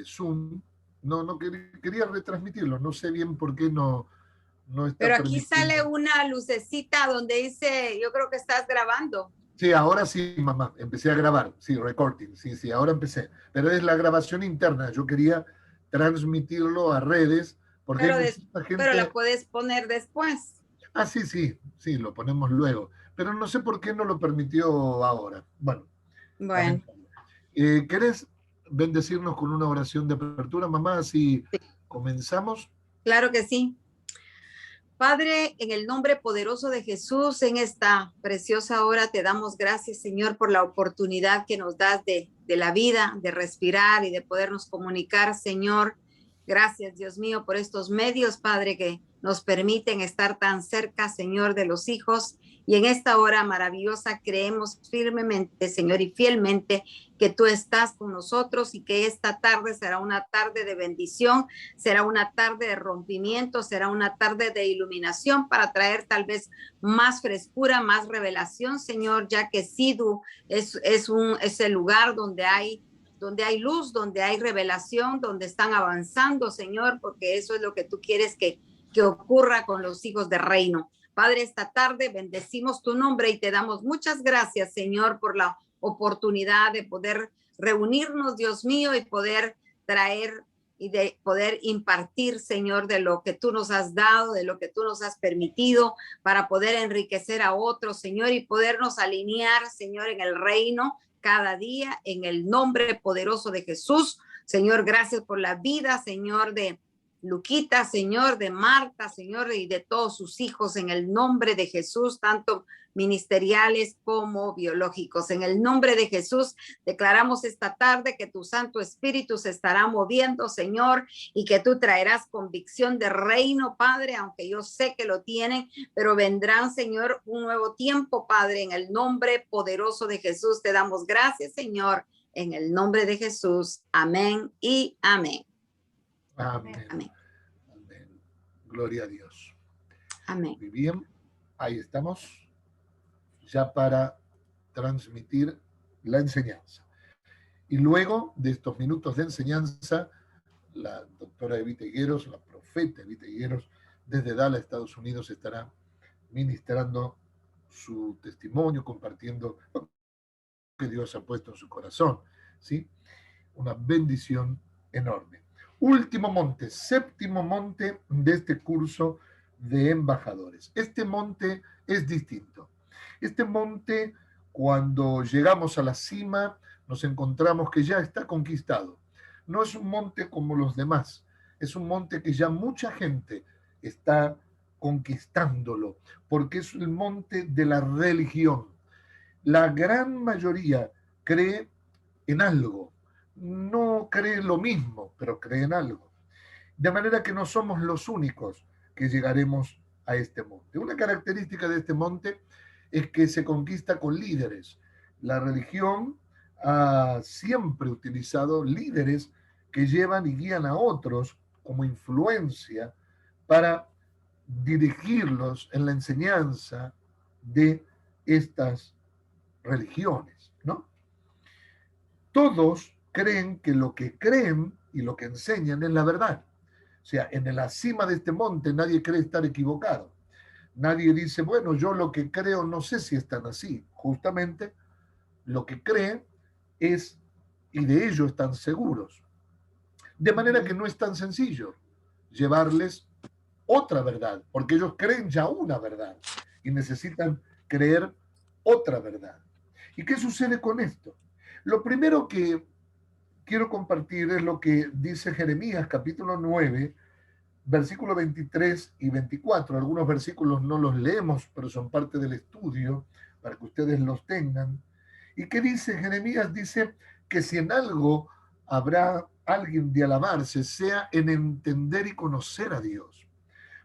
Zoom, quería retransmitirlo, no sé bien por qué no está Pero aquí sale permitiendo. una lucecita donde dice, yo creo que estás grabando. Sí, ahora sí, mamá, empecé a grabar, sí, recording, sí, ahora empecé. Pero es la grabación interna, yo quería transmitirlo a redes, porque hay Pero, muchísima pero la gente. puedes poner después. Ah, sí, lo ponemos luego. Pero no sé por qué no lo permitió ahora. Bueno, Bueno, lamentable. ¿Querés bendecirnos con una oración de apertura, mamá? Así comenzamos. claro que sí. Padre, en el nombre poderoso de Jesús, en esta preciosa hora te damos gracias, Señor, por la oportunidad que nos das de la vida, de respirar y de podernos comunicar, Señor. Gracias, Dios mío, por estos medios, Padre, que nos permiten estar tan cerca, Señor, de los hijos. Y en esta hora maravillosa creemos firmemente, Señor, y fielmente que tú estás con nosotros y que esta tarde será una tarde de bendición, será una tarde de rompimiento, será una tarde de iluminación para traer tal vez más frescura, más revelación, Señor, ya que Sidu es el lugar donde hay luz, donde hay revelación, donde están avanzando, Señor, porque eso es lo que tú quieres que ocurra con los hijos del reino. Padre, esta tarde bendecimos tu nombre y te damos muchas gracias, Señor, por la oportunidad de poder reunirnos, Dios mío, y poder traer y de poder impartir, Señor, de lo que tú nos has dado, de lo que tú nos has permitido, para poder enriquecer a otros, Señor, y podernos alinear, Señor, en el reino cada día, en el nombre poderoso de Jesús. Señor, gracias por la vida, Señor, de Luquita, Señor, de Marta, Señor, y de todos sus hijos, en el nombre de Jesús, tanto ministeriales como biológicos. En el nombre de Jesús, declaramos esta tarde que tu Santo Espíritu se estará moviendo, Señor, y que tú traerás convicción de reino, Padre, aunque yo sé que lo tienen, pero vendrán, Señor, un nuevo tiempo, Padre, en el nombre poderoso de Jesús. Te damos gracias, Señor, en el nombre de Jesús. Amén y amén. Amén. Amén. Amén. Gloria a Dios. Amén. Muy bien, ahí estamos, ya para transmitir la enseñanza. Y luego de estos minutos de enseñanza, la doctora Evita Higueros, la profeta Evita Higueros, desde Dallas, Estados Unidos, estará ministrando su testimonio, compartiendo lo que Dios ha puesto en su corazón. ¿Sí? Una bendición enorme. Último monte, séptimo monte de este curso de embajadores. Este monte es distinto. Este monte, cuando llegamos a la cima, nos encontramos que ya está conquistado. No es un monte como los demás, es un monte que ya mucha gente está conquistándolo, porque es el monte de la religión. La gran mayoría cree en algo, no cree lo mismo, pero cree en algo. De manera que no somos los únicos que llegaremos a este monte. Una característica de este monte es que se conquista con líderes. La religión ha siempre utilizado líderes que llevan y guían a otros como influencia para dirigirlos en la enseñanza de estas religiones, ¿no? Todos creen que lo que creen y lo que enseñan es la verdad. O sea, en la cima de este monte nadie cree estar equivocado. Nadie dice, bueno, yo lo que creo no sé si es tan así. Justamente lo que creen es, y de ello están seguros. De manera que no es tan sencillo llevarles otra verdad, porque ellos creen ya una verdad y necesitan creer otra verdad. ¿Y qué sucede con esto? Lo primero que quiero compartir es lo que dice Jeremías capítulo 9, versículos 23 y 24. Algunos versículos no los leemos, pero son parte del estudio para que ustedes los tengan. ¿Y qué dice Jeremías? Dice que si en algo habrá alguien de alabarse, sea en entender y conocer a Dios.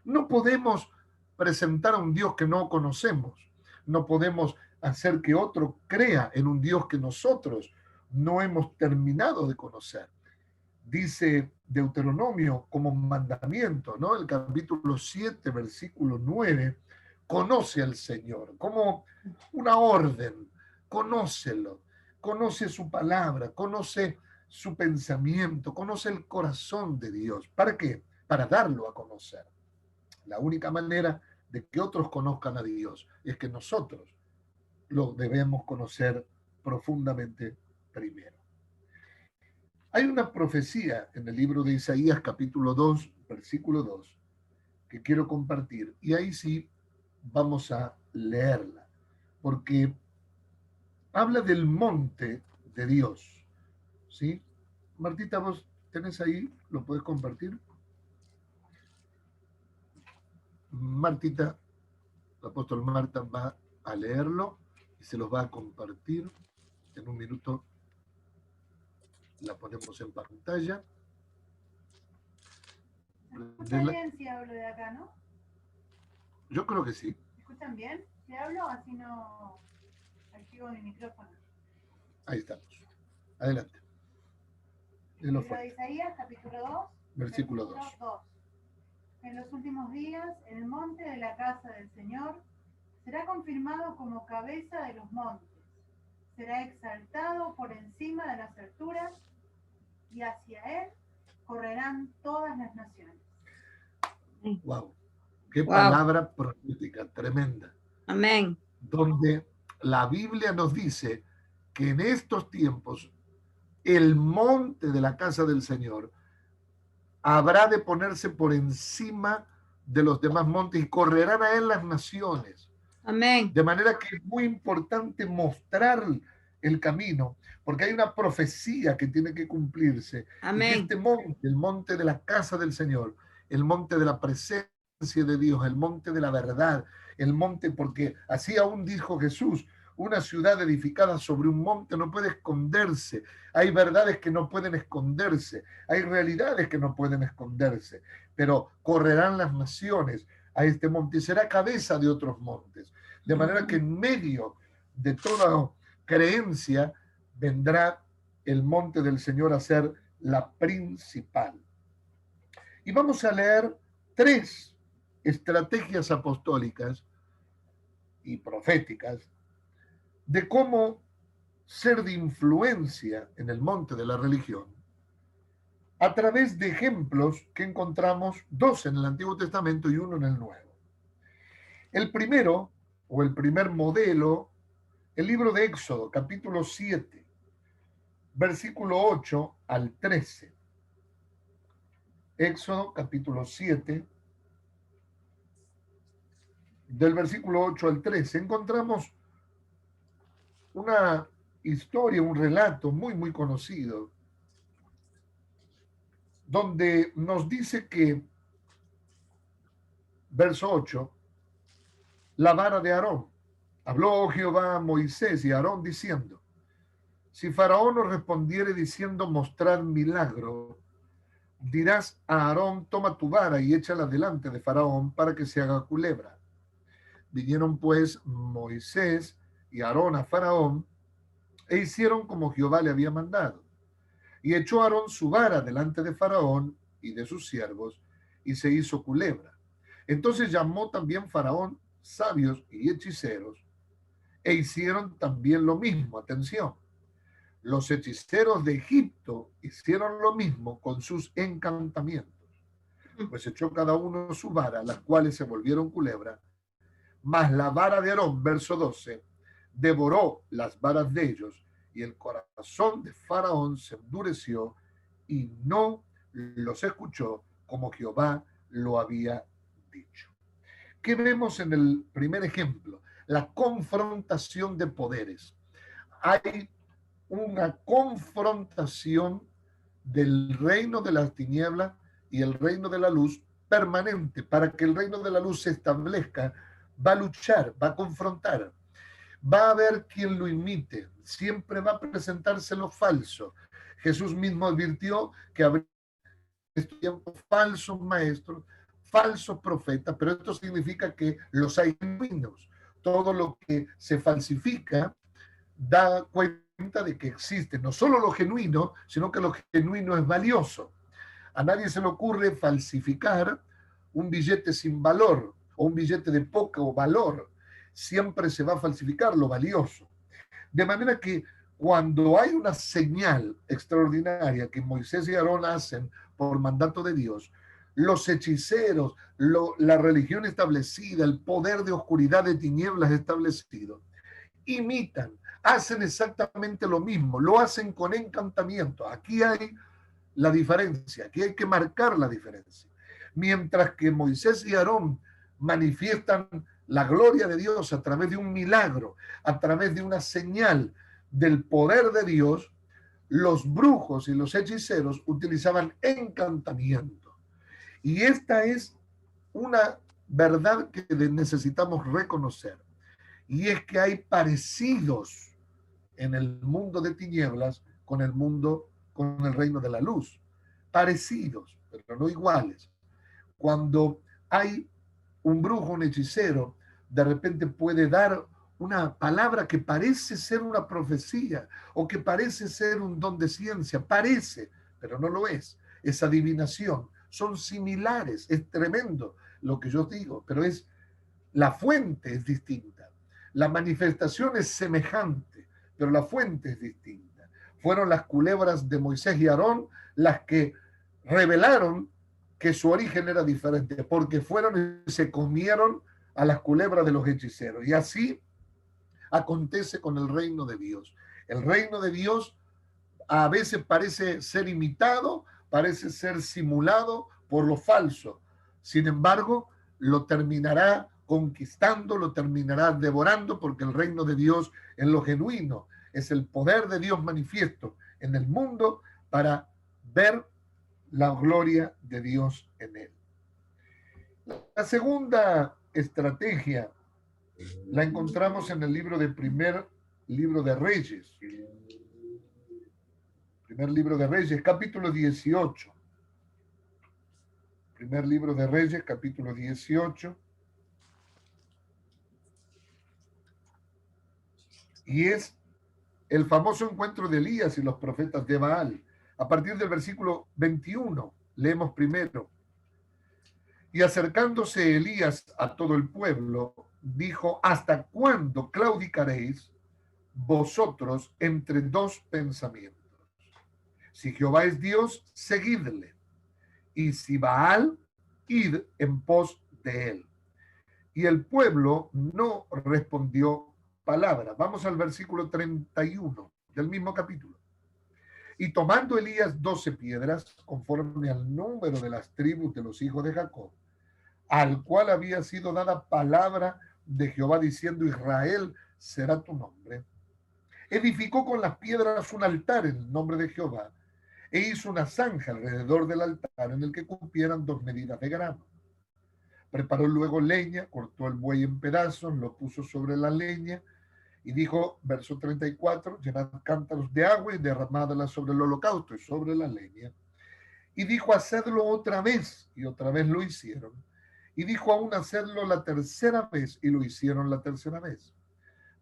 No podemos presentar a un Dios que no conocemos. No podemos hacer que otro crea en un Dios que nosotros no hemos terminado de conocer. Dice Deuteronomio como mandamiento, ¿no? El capítulo 7, versículo 9, conoce al Señor, como una orden, conócelo, conoce su palabra, conoce su pensamiento, conoce el corazón de Dios. ¿Para qué? Para darlo a conocer. La única manera de que otros conozcan a Dios es que nosotros lo debemos conocer profundamente primero. Hay una profecía en el libro de Isaías, capítulo 2, versículo 2, que quiero compartir. Y ahí sí vamos a leerla, porque habla del monte de Dios. ¿Sí? Martita, vos tenés ahí, lo podés compartir. Martita, el apóstol Marta va a leerlo y se los va a compartir. En un minuto la ponemos en pantalla. ¿Se escucha bien si hablo de acá, no? Yo creo que sí. ¿Me escuchan bien? Si hablo, así no activo mi micrófono. Ahí estamos. Adelante. Libro de Isaías, capítulo 2, versículo 2. En los últimos días, el monte de la casa del Señor será confirmado como cabeza de los montes. Será exaltado por encima de las alturas y hacia él correrán todas las naciones. Wow. Qué palabra profética, tremenda. Amén. Donde la Biblia nos dice que en estos tiempos el monte de la casa del Señor habrá de ponerse por encima de los demás montes y correrán a él las naciones. Amén. De manera que es muy importante mostrar el camino, porque hay una profecía que tiene que cumplirse. Amén. Y que este monte, el monte de la casa del Señor, el monte de la presencia de Dios, el monte de la verdad, el monte, porque así aún dijo Jesús, una ciudad edificada sobre un monte no puede esconderse. Hay verdades que no pueden esconderse, hay realidades que no pueden esconderse, pero correrán las naciones a este monte y será cabeza de otros montes. De manera que en medio de toda creencia vendrá el monte del Señor a ser la principal. Y vamos a leer 3 estrategias apostólicas y proféticas de cómo ser de influencia en el monte de la religión a través de ejemplos que encontramos 2 en el Antiguo Testamento y 1 en el Nuevo. El primero, o el primer modelo, el libro de Éxodo, capítulo 7, versículo 8 al 13. Éxodo, capítulo 7, del versículo 8 al 13, encontramos una historia, un relato muy, muy conocido, donde nos dice que, verso 8, la vara de Aarón. Habló Jehová a Moisés y a Aarón diciendo, si Faraón nos respondiere diciendo, mostrad milagro, dirás a Aarón, toma tu vara y échala delante de Faraón para que se haga culebra. Vinieron pues Moisés y Aarón a Faraón e hicieron como Jehová le había mandado. Y echó Aarón su vara delante de Faraón y de sus siervos y se hizo culebra. Entonces llamó también Faraón sabios y hechiceros e hicieron también lo mismo. Atención. Los hechiceros de Egipto hicieron lo mismo con sus encantamientos. Pues echó cada uno su vara, las cuales se volvieron culebra. Mas la vara de Aarón, verso 12, devoró las varas de ellos, y el corazón de Faraón se endureció y no los escuchó como Jehová lo había dicho. ¿Qué vemos en el primer ejemplo? La confrontación de poderes. Hay una confrontación del reino de las tinieblas y el reino de la luz permanente. Para que el reino de la luz se establezca, va a luchar, va a confrontar, va a haber quien lo imite, siempre va a presentarse lo falso. Jesús mismo advirtió que habría falsos maestros, falsos profetas, pero esto significa que los hay genuinos. Todo lo que se falsifica da cuenta de que existe no solo lo genuino, sino que lo genuino es valioso. A nadie se le ocurre falsificar un billete sin valor o un billete de poco valor. Siempre se va a falsificar lo valioso. De manera que cuando hay una señal extraordinaria que Moisés y Aarón hacen por mandato de Dios, los hechiceros, la religión establecida, el poder de oscuridad de tinieblas establecido, imitan, hacen exactamente lo mismo, lo hacen con encantamiento. Aquí hay la diferencia, aquí hay que marcar la diferencia. Mientras que Moisés y Aarón manifiestan la gloria de Dios a través de un milagro, a través de una señal del poder de Dios, los brujos y los hechiceros utilizaban encantamiento. Y esta es una verdad que necesitamos reconocer. Y es que hay parecidos en el mundo de tinieblas con el reino de la luz. Parecidos, pero no iguales. Cuando hay un brujo, un hechicero, de repente puede dar una palabra que parece ser una profecía o que parece ser un don de ciencia, parece, pero no lo es. Es adivinación, son similares, es tremendo lo que yo digo, pero la fuente es distinta. La manifestación es semejante, pero la fuente es distinta. Fueron las culebras de Moisés y Aarón las que revelaron que su origen era diferente, porque fueron y se comieron a las culebras de los hechiceros. Y así acontece con el reino de Dios. El reino de Dios a veces parece ser imitado, parece ser simulado por lo falso. Sin embargo, lo terminará conquistando, lo terminará devorando, porque el reino de Dios es lo genuino, es el poder de Dios manifiesto en el mundo para ver la gloria de Dios en él. La segunda estrategia la encontramos en el primer libro de Reyes. Primer libro de Reyes, capítulo 18. Primer libro de Reyes, capítulo 18. Y es el famoso encuentro de Elías y los profetas de Baal. A partir del versículo 21, leemos primero. Y acercándose Elías a todo el pueblo, dijo: ¿hasta cuándo claudicaréis vosotros entre dos pensamientos? Si Jehová es Dios, seguidle, y si Baal, id en pos de él. Y el pueblo no respondió palabra. Vamos al versículo 31 del mismo capítulo. Y tomando Elías 12 piedras, conforme al número de las tribus de los hijos de Jacob, al cual había sido dada palabra de Jehová diciendo: Israel será tu nombre, edificó con las piedras un altar en el nombre de Jehová, e hizo una zanja alrededor del altar en el que cupieran 2 medidas de grano. Preparó luego leña, cortó el buey en pedazos, lo puso sobre la leña y dijo, verso 34, llenad cántaros de agua y derramádla sobre el holocausto y sobre la leña. Y dijo, hacedlo otra vez, y otra vez lo hicieron. Y dijo aún, hacedlo la tercera vez, y lo hicieron la tercera vez.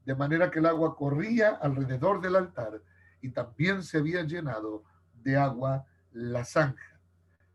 De manera que el agua corría alrededor del altar, y también se había llenado de agua la zanja.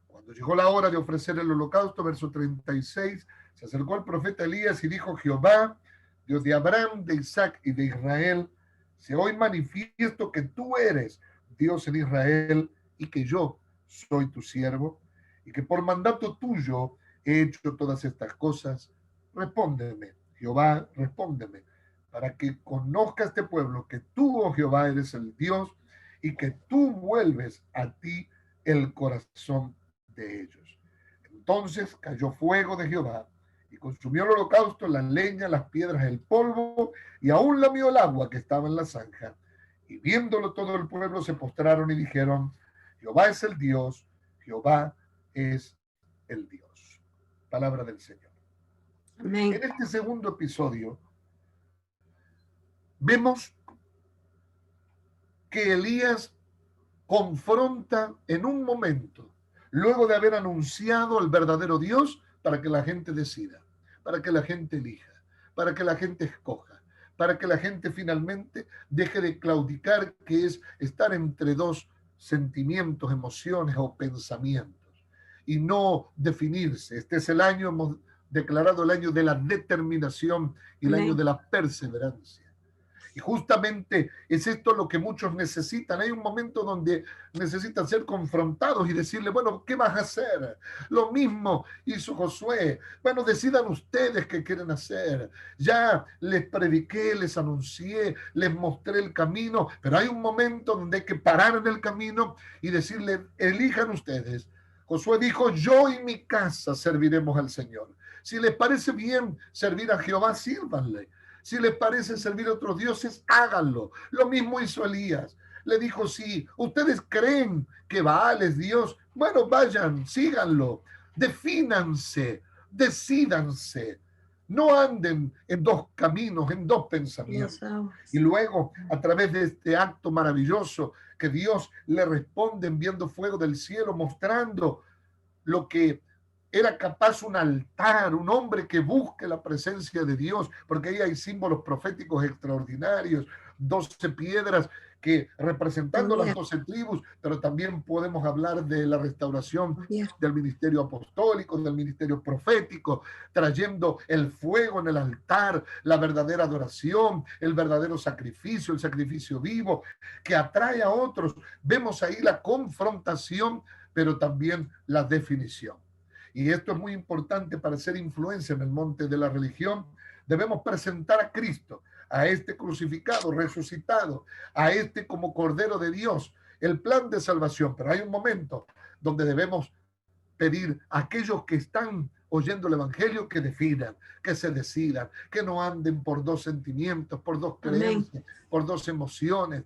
Cuando llegó la hora de ofrecer el holocausto, verso 36, se acercó el profeta Elías y dijo, Jehová, Dios de Abraham, de Isaac y de Israel, se hoy manifiesto que tú eres Dios en Israel y que yo soy tu siervo y que por mandato tuyo he hecho todas estas cosas. Respóndeme, Jehová, respóndeme, para que conozca este pueblo que tú, oh Jehová, eres el Dios y que tú vuelves a ti el corazón de ellos. Entonces cayó fuego de Jehová y consumió el holocausto, la leña, las piedras, el polvo, y aún lamió el agua que estaba en la zanja. Y viéndolo todo el pueblo se postraron y dijeron, Jehová es el Dios, Jehová es el Dios. Palabra del Señor. Amén. En este segundo episodio vemos que Elías confronta en un momento, luego de haber anunciado al verdadero Dios, para que la gente decida, para que la gente elija, para que la gente escoja, para que la gente finalmente deje de claudicar, que es estar entre dos sentimientos, emociones o pensamientos, y no definirse. Este es el año, hemos declarado el año de la determinación y el Amén. año de la perseverancia. Y justamente es esto lo que muchos necesitan. Hay un momento donde necesitan ser confrontados y decirle, bueno, ¿qué vas a hacer? Lo mismo hizo Josué. Bueno, decidan ustedes qué quieren hacer. Ya les prediqué, les anuncié, les mostré el camino, pero hay un momento donde hay que parar en el camino y decirle, elijan ustedes. Josué dijo, yo y mi casa serviremos al Señor. Si les parece bien servir a Jehová, sírvanle. Si les parece servir a otros dioses, háganlo. Lo mismo hizo Elías. Le dijo, si ustedes creen que Baal es Dios, bueno, vayan, síganlo. Defínanse, decídanse. No anden en dos caminos, en dos pensamientos. Y luego, a través de este acto maravilloso, que Dios le responde enviando fuego del cielo, mostrando lo que era capaz un altar, un hombre que busque la presencia de Dios, porque ahí hay símbolos proféticos extraordinarios, 12 piedras que representando las 12 tribus, pero también podemos hablar de la restauración del ministerio apostólico, del ministerio profético, trayendo el fuego en el altar, la verdadera adoración, el verdadero sacrificio, el sacrificio vivo, que atrae a otros. Vemos ahí la confrontación, pero también la definición. Y esto es muy importante para ser influencia en el monte de la religión. Debemos presentar a Cristo, a este crucificado, resucitado, a este como Cordero de Dios, el plan de salvación. Pero hay un momento donde debemos pedir a aquellos que están oyendo el Evangelio que definan, que se decidan, que no anden por dos sentimientos, por dos creencias, por dos emociones,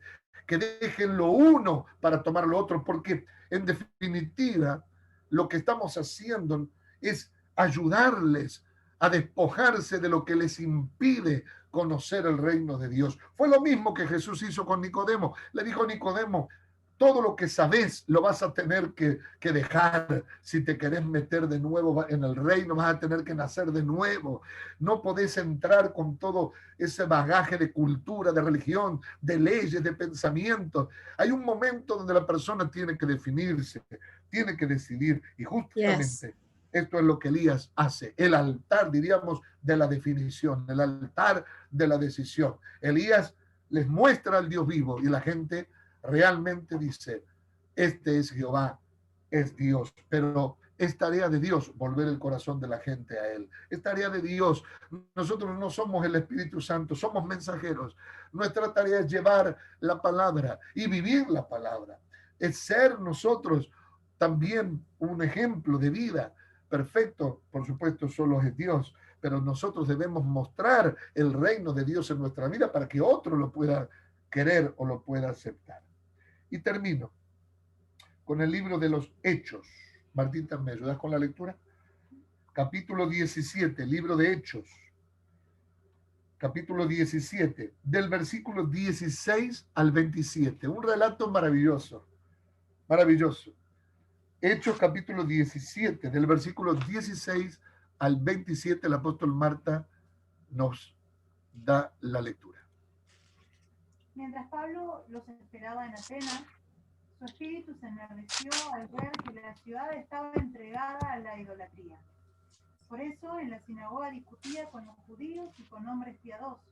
que dejen lo uno para tomar lo otro, porque en definitiva lo que estamos haciendo es ayudarles a despojarse de lo que les impide conocer el reino de Dios. Fue lo mismo que Jesús hizo con Nicodemo. Le dijo a Nicodemo, todo lo que sabes lo vas a tener que dejar. Si te querés meter de nuevo en el reino, vas a tener que nacer de nuevo. No podés entrar con todo ese bagaje de cultura, de religión, de leyes, de pensamientos. Hay un momento donde la persona tiene que definirse, tiene que decidir. Y justamente esto es lo que Elías hace. El altar, diríamos, de la definición, el altar de la decisión. Elías les muestra al Dios vivo y la gente realmente dice, este es Jehová, es Dios, pero es tarea de Dios volver el corazón de la gente a Él. Es tarea de Dios. Nosotros no somos el Espíritu Santo, somos mensajeros. Nuestra tarea es llevar la palabra y vivir la palabra. Es ser nosotros también un ejemplo de vida. Perfecto, por supuesto, solo es Dios, pero nosotros debemos mostrar el reino de Dios en nuestra vida para que otro lo pueda querer o lo pueda aceptar. Y termino con el libro de los Hechos. Martita, ¿me ayudas con la lectura? Capítulo 17, libro de Hechos. Capítulo 17, del versículo 16 al 27. Un relato maravilloso, maravilloso. Hechos capítulo 17, del versículo 16 al 27, el apóstol Marta nos da la lectura. Mientras Pablo los esperaba en Atenas, su espíritu se enardeció al ver que la ciudad estaba entregada a la idolatría. Por eso en la sinagoga discutía con los judíos y con hombres piadosos,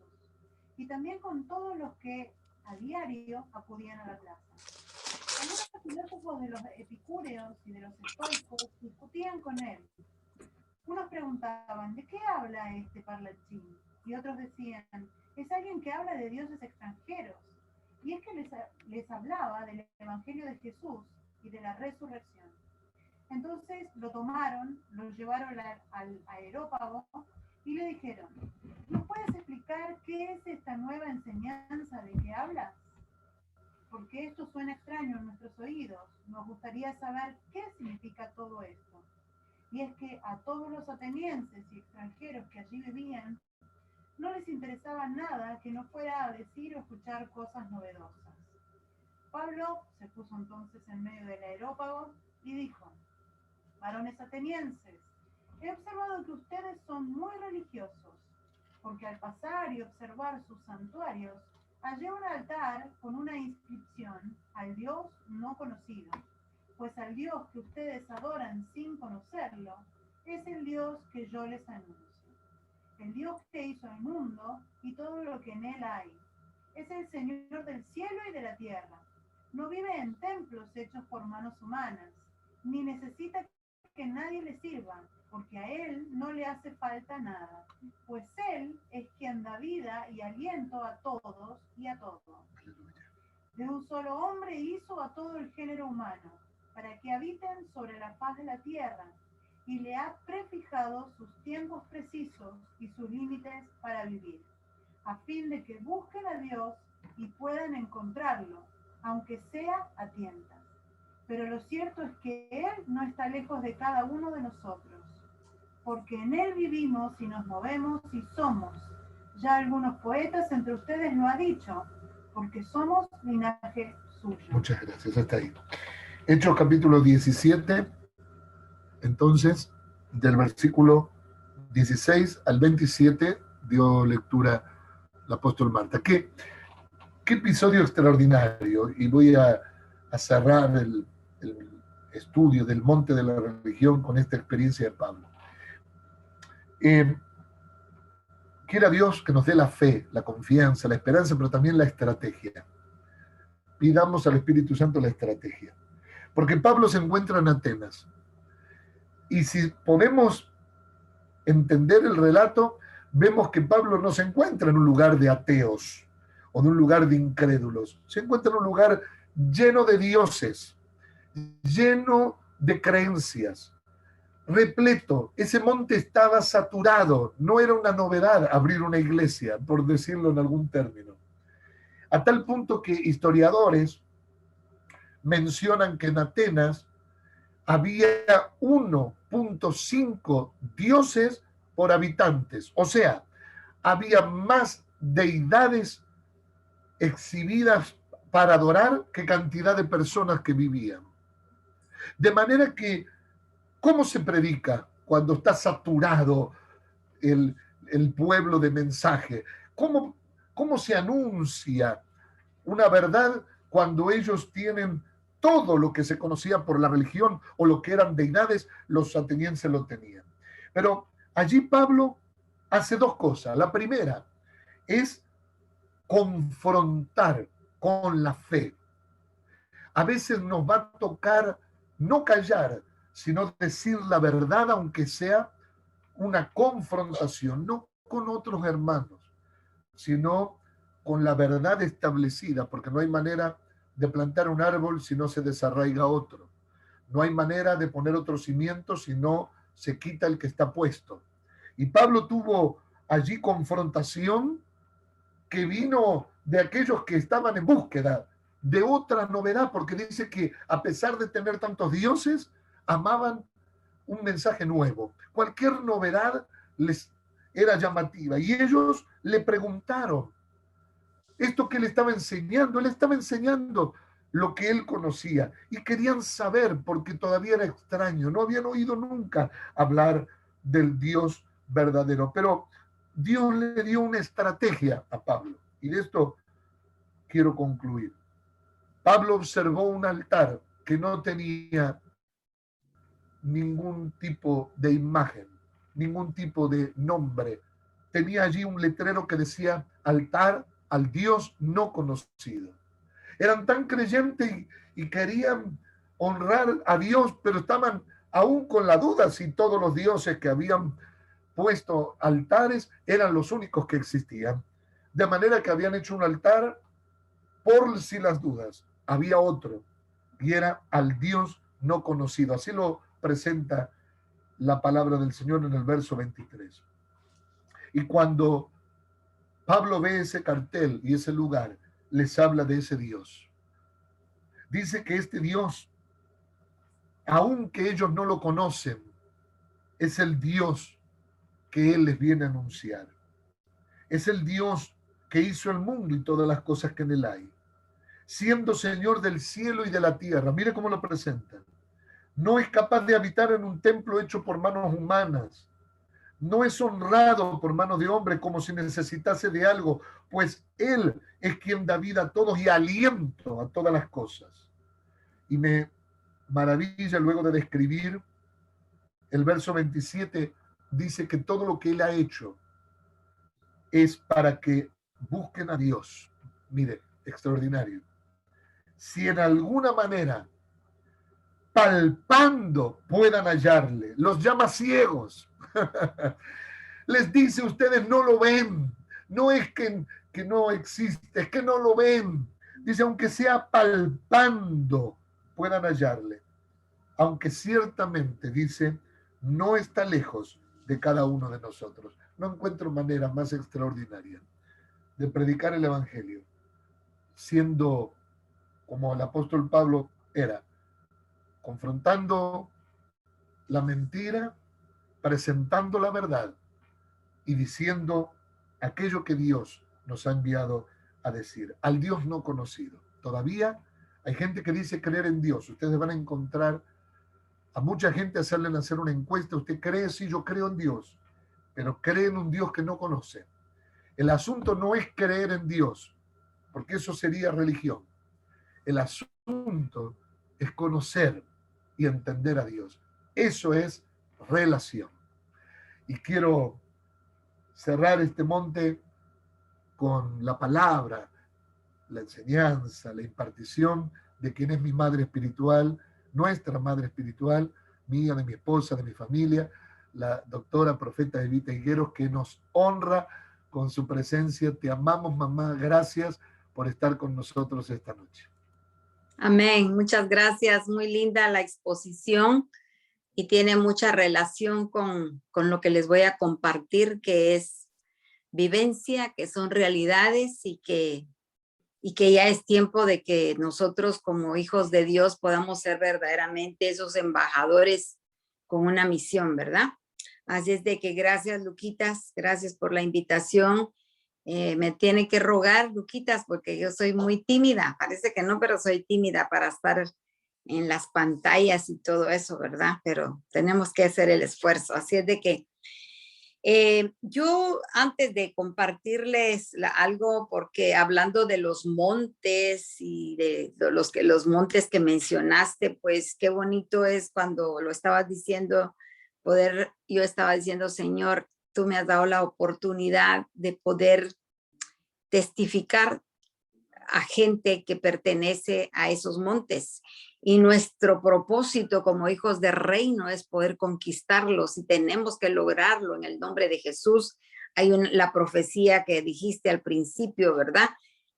y también con todos los que a diario acudían a la plaza. Algunos filósofos de los epicúreos y de los estoicos discutían con él. Unos preguntaban, ¿de qué habla este parlanchín? Y otros decían, es alguien que habla de dioses extranjeros. Y es que les hablaba del evangelio de Jesús y de la resurrección. Entonces lo tomaron, lo llevaron al aerópago y le dijeron, ¿nos puedes explicar qué es esta nueva enseñanza de que hablas? Porque esto suena extraño en nuestros oídos. Nos gustaría saber qué significa todo esto. Y es que a todos los atenienses y extranjeros que allí vivían, no les interesaba nada que no fuera a decir o escuchar cosas novedosas. Pablo se puso entonces en medio del aerópago y dijo, varones atenienses, he observado que ustedes son muy religiosos, porque al pasar y observar sus santuarios, hallé un altar con una inscripción al Dios no conocido, pues al Dios que ustedes adoran sin conocerlo, es el Dios que yo les anuncio. El Dios que hizo el mundo y todo lo que en él hay. es el Señor del cielo y de la tierra. No vive en templos hechos por manos humanas, ni necesita que nadie le sirva, porque a Él no le hace falta nada, pues Él es quien da vida y aliento a todos y a todo. De un solo hombre hizo a todo el género humano, para que habiten sobre la faz de la tierra, y le ha prefijado sus tiempos precisos y sus límites para vivir, a fin de que busquen a Dios y puedan encontrarlo, aunque sea a tientas. Pero lo cierto es que Él no está lejos de cada uno de nosotros, porque en Él vivimos y nos movemos y somos. Ya algunos poetas entre ustedes lo han dicho, porque somos linaje suyo. Muchas gracias, hasta ahí. Hechos capítulo 17, entonces, del versículo 16 al 27, dio lectura el apóstol Marta. ¿Qué episodio extraordinario? Y voy a cerrar el estudio del monte de la religión con esta experiencia de Pablo. Quiera Dios que nos dé la fe, la confianza, la esperanza, pero también la estrategia. Pidamos al Espíritu Santo la estrategia. Porque Pablo se encuentra en Atenas. Y si podemos entender el relato, vemos que Pablo no se encuentra en un lugar de ateos o en un lugar de incrédulos. Se encuentra en un lugar lleno de dioses, lleno de creencias, repleto. Ese monte estaba saturado. No era una novedad abrir una iglesia, por decirlo en algún término. A tal punto que historiadores mencionan que en Atenas había 1.5 dioses por habitantes. O sea, había más deidades exhibidas para adorar que cantidad de personas que vivían. De manera que, ¿cómo se predica cuando está saturado el pueblo de mensaje? ¿Cómo se anuncia una verdad cuando ellos tienen todo lo que se conocía por la religión o lo que eran deidades? Los atenienses lo tenían. Pero allí Pablo hace dos cosas. La primera es confrontar con la fe. A veces nos va a tocar no callar, sino decir la verdad, aunque sea una confrontación, no con otros hermanos, sino con la verdad establecida, porque no hay manera de plantar un árbol si no se desarraiga otro. No hay manera de poner otro cimiento si no se quita el que está puesto. Y Pablo tuvo allí confrontación que vino de aquellos que estaban en búsqueda de otra novedad, porque dice que a pesar de tener tantos dioses, amaban un mensaje nuevo. Cualquier novedad les era llamativa. Y ellos le preguntaron, ¿esto que le estaba enseñando? Él estaba enseñando lo que él conocía y querían saber porque todavía era extraño, no habían oído nunca hablar del Dios verdadero, pero Dios le dio una estrategia a Pablo y de esto quiero concluir. Pablo observó un altar que no tenía ningún tipo de imagen, ningún tipo de nombre. Tenía allí un letrero que decía altar al Dios no conocido. Eran tan creyentes y querían honrar a Dios, pero estaban aún con la duda si todos los dioses que habían puesto altares eran los únicos que existían. De manera que habían hecho un altar por si las dudas. Había otro, y era al Dios no conocido. Así lo presenta la palabra del Señor en el verso 23. Y cuando Pablo ve ese cartel y ese lugar, les habla de ese Dios. Dice que este Dios, aunque ellos no lo conocen, es el Dios que Él les viene a anunciar. Es el Dios que hizo el mundo y todas las cosas que en él hay. Siendo Señor del cielo y de la tierra. Mire cómo lo presentan. No es capaz de habitar en un templo hecho por manos humanas. No es honrado por manos de hombre como si necesitase de algo, pues Él es quien da vida a todos y aliento a todas las cosas. Y me maravilla luego de describir el verso 27, dice que todo lo que Él ha hecho es para que busquen a Dios Mire, extraordinario. Si en alguna manera, palpando, puedan hallarle, los llama ciegos. Les dice, ustedes no lo ven. No es que no existe, es que no lo ven. Dice, aunque sea palpando, puedan hallarle. Aunque ciertamente, dice, no está lejos de cada uno de nosotros. No encuentro manera más extraordinaria de predicar el Evangelio, siendo como el apóstol Pablo era, confrontando la mentira, presentando la verdad y diciendo aquello que Dios nos ha enviado a decir, al Dios no conocido. Todavía hay gente que dice creer en Dios. Ustedes van a encontrar a mucha gente hacerle hacer una encuesta. ¿Usted cree? Sí, yo creo en Dios, pero cree en un Dios que no conoce. El asunto no es creer en Dios, porque eso sería religión. El asunto es conocer y entender a Dios. Eso es relación. Y quiero cerrar este monte con la palabra, la enseñanza, la impartición de quien es mi madre espiritual, nuestra madre espiritual, mía, de mi esposa, de mi familia, la doctora profeta Evita Higueros, que nos honra con su presencia. Te amamos, mamá. Gracias por estar con nosotros esta noche. Amén. Muchas gracias. Muy linda la exposición y tiene mucha relación con lo que les voy a compartir, que es vivencia, que son realidades y que ya es tiempo de que nosotros como hijos de Dios podamos ser verdaderamente esos embajadores con una misión, ¿verdad? Así es de que gracias, Luquitas, gracias por la invitación. Me tiene que rogar, Luquitas, porque yo soy muy tímida. Parece que no, pero soy tímida para estar en las pantallas y todo eso, ¿verdad? Pero tenemos que hacer el esfuerzo. Así es de que yo antes de compartirles algo, porque hablando de los montes y de los montes que mencionaste, pues qué bonito es cuando lo estabas diciendo, yo estaba diciendo, Señor, tú me has dado la oportunidad de poder testificar a gente que pertenece a esos montes. Y nuestro propósito como hijos de reino es poder conquistarlos y tenemos que lograrlo en el nombre de Jesús. Hay la profecía que dijiste al principio, ¿verdad?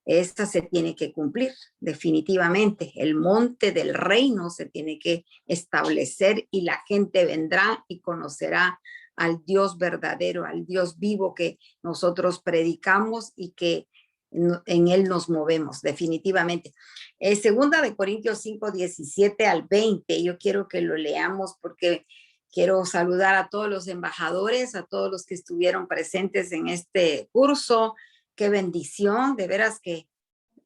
Esta se tiene que cumplir definitivamente. El monte del reino se tiene que establecer y la gente vendrá y conocerá al Dios verdadero, al Dios vivo que nosotros predicamos y que en él nos movemos definitivamente. Segunda de Corintios 5, 17 al 20, yo quiero que lo leamos porque quiero saludar a todos los embajadores, a todos los que estuvieron presentes en este curso. Qué bendición, de veras que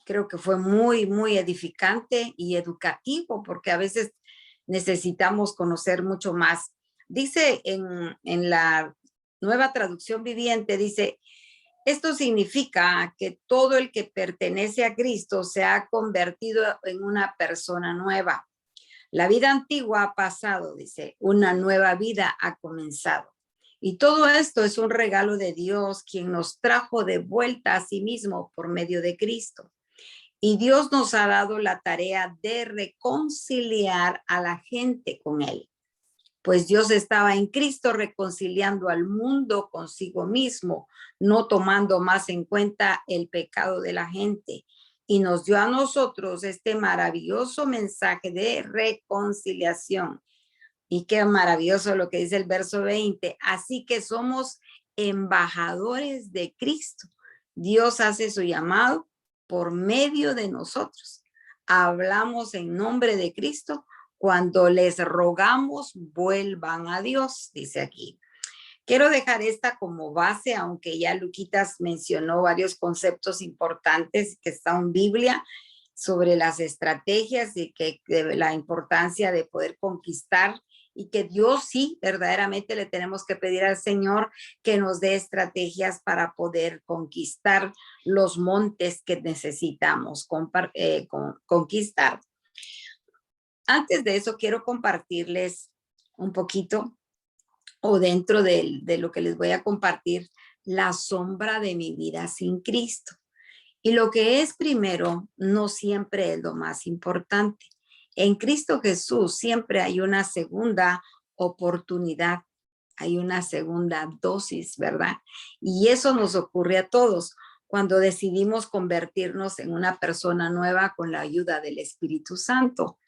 creo que fue muy, muy edificante y educativo, porque a veces necesitamos conocer mucho más. Dice en la Nueva Traducción Viviente, dice, esto significa que todo el que pertenece a Cristo se ha convertido en una persona nueva. La vida antigua ha pasado, dice, una nueva vida ha comenzado. Y todo esto es un regalo de Dios, quien nos trajo de vuelta a sí mismo por medio de Cristo. Y Dios nos ha dado la tarea de reconciliar a la gente con Él. Pues Dios estaba en Cristo reconciliando al mundo consigo mismo, no tomando más en cuenta el pecado de la gente. Y nos dio a nosotros este maravilloso mensaje de reconciliación. Y qué maravilloso lo que dice el verso 20. Así que somos embajadores de Cristo. Dios hace su llamado por medio de nosotros. Hablamos en nombre de Cristo cuando les rogamos, vuelvan a Dios, dice aquí. Quiero dejar esta como base, aunque ya Luquitas mencionó varios conceptos importantes que están en Biblia sobre las estrategias y que la importancia de poder conquistar y que Dios sí, verdaderamente le tenemos que pedir al Señor que nos dé estrategias para poder conquistar los montes que necesitamos conquistar. Antes de eso, quiero compartirles un poquito, o dentro de lo que les voy a compartir, la sombra de mi vida sin Cristo. Y lo que es primero no siempre es lo más importante. En Cristo Jesús siempre hay una segunda oportunidad, hay una segunda dosis, ¿verdad? Y eso nos ocurre a todos cuando decidimos convertirnos en una persona nueva con la ayuda del Espíritu Santo.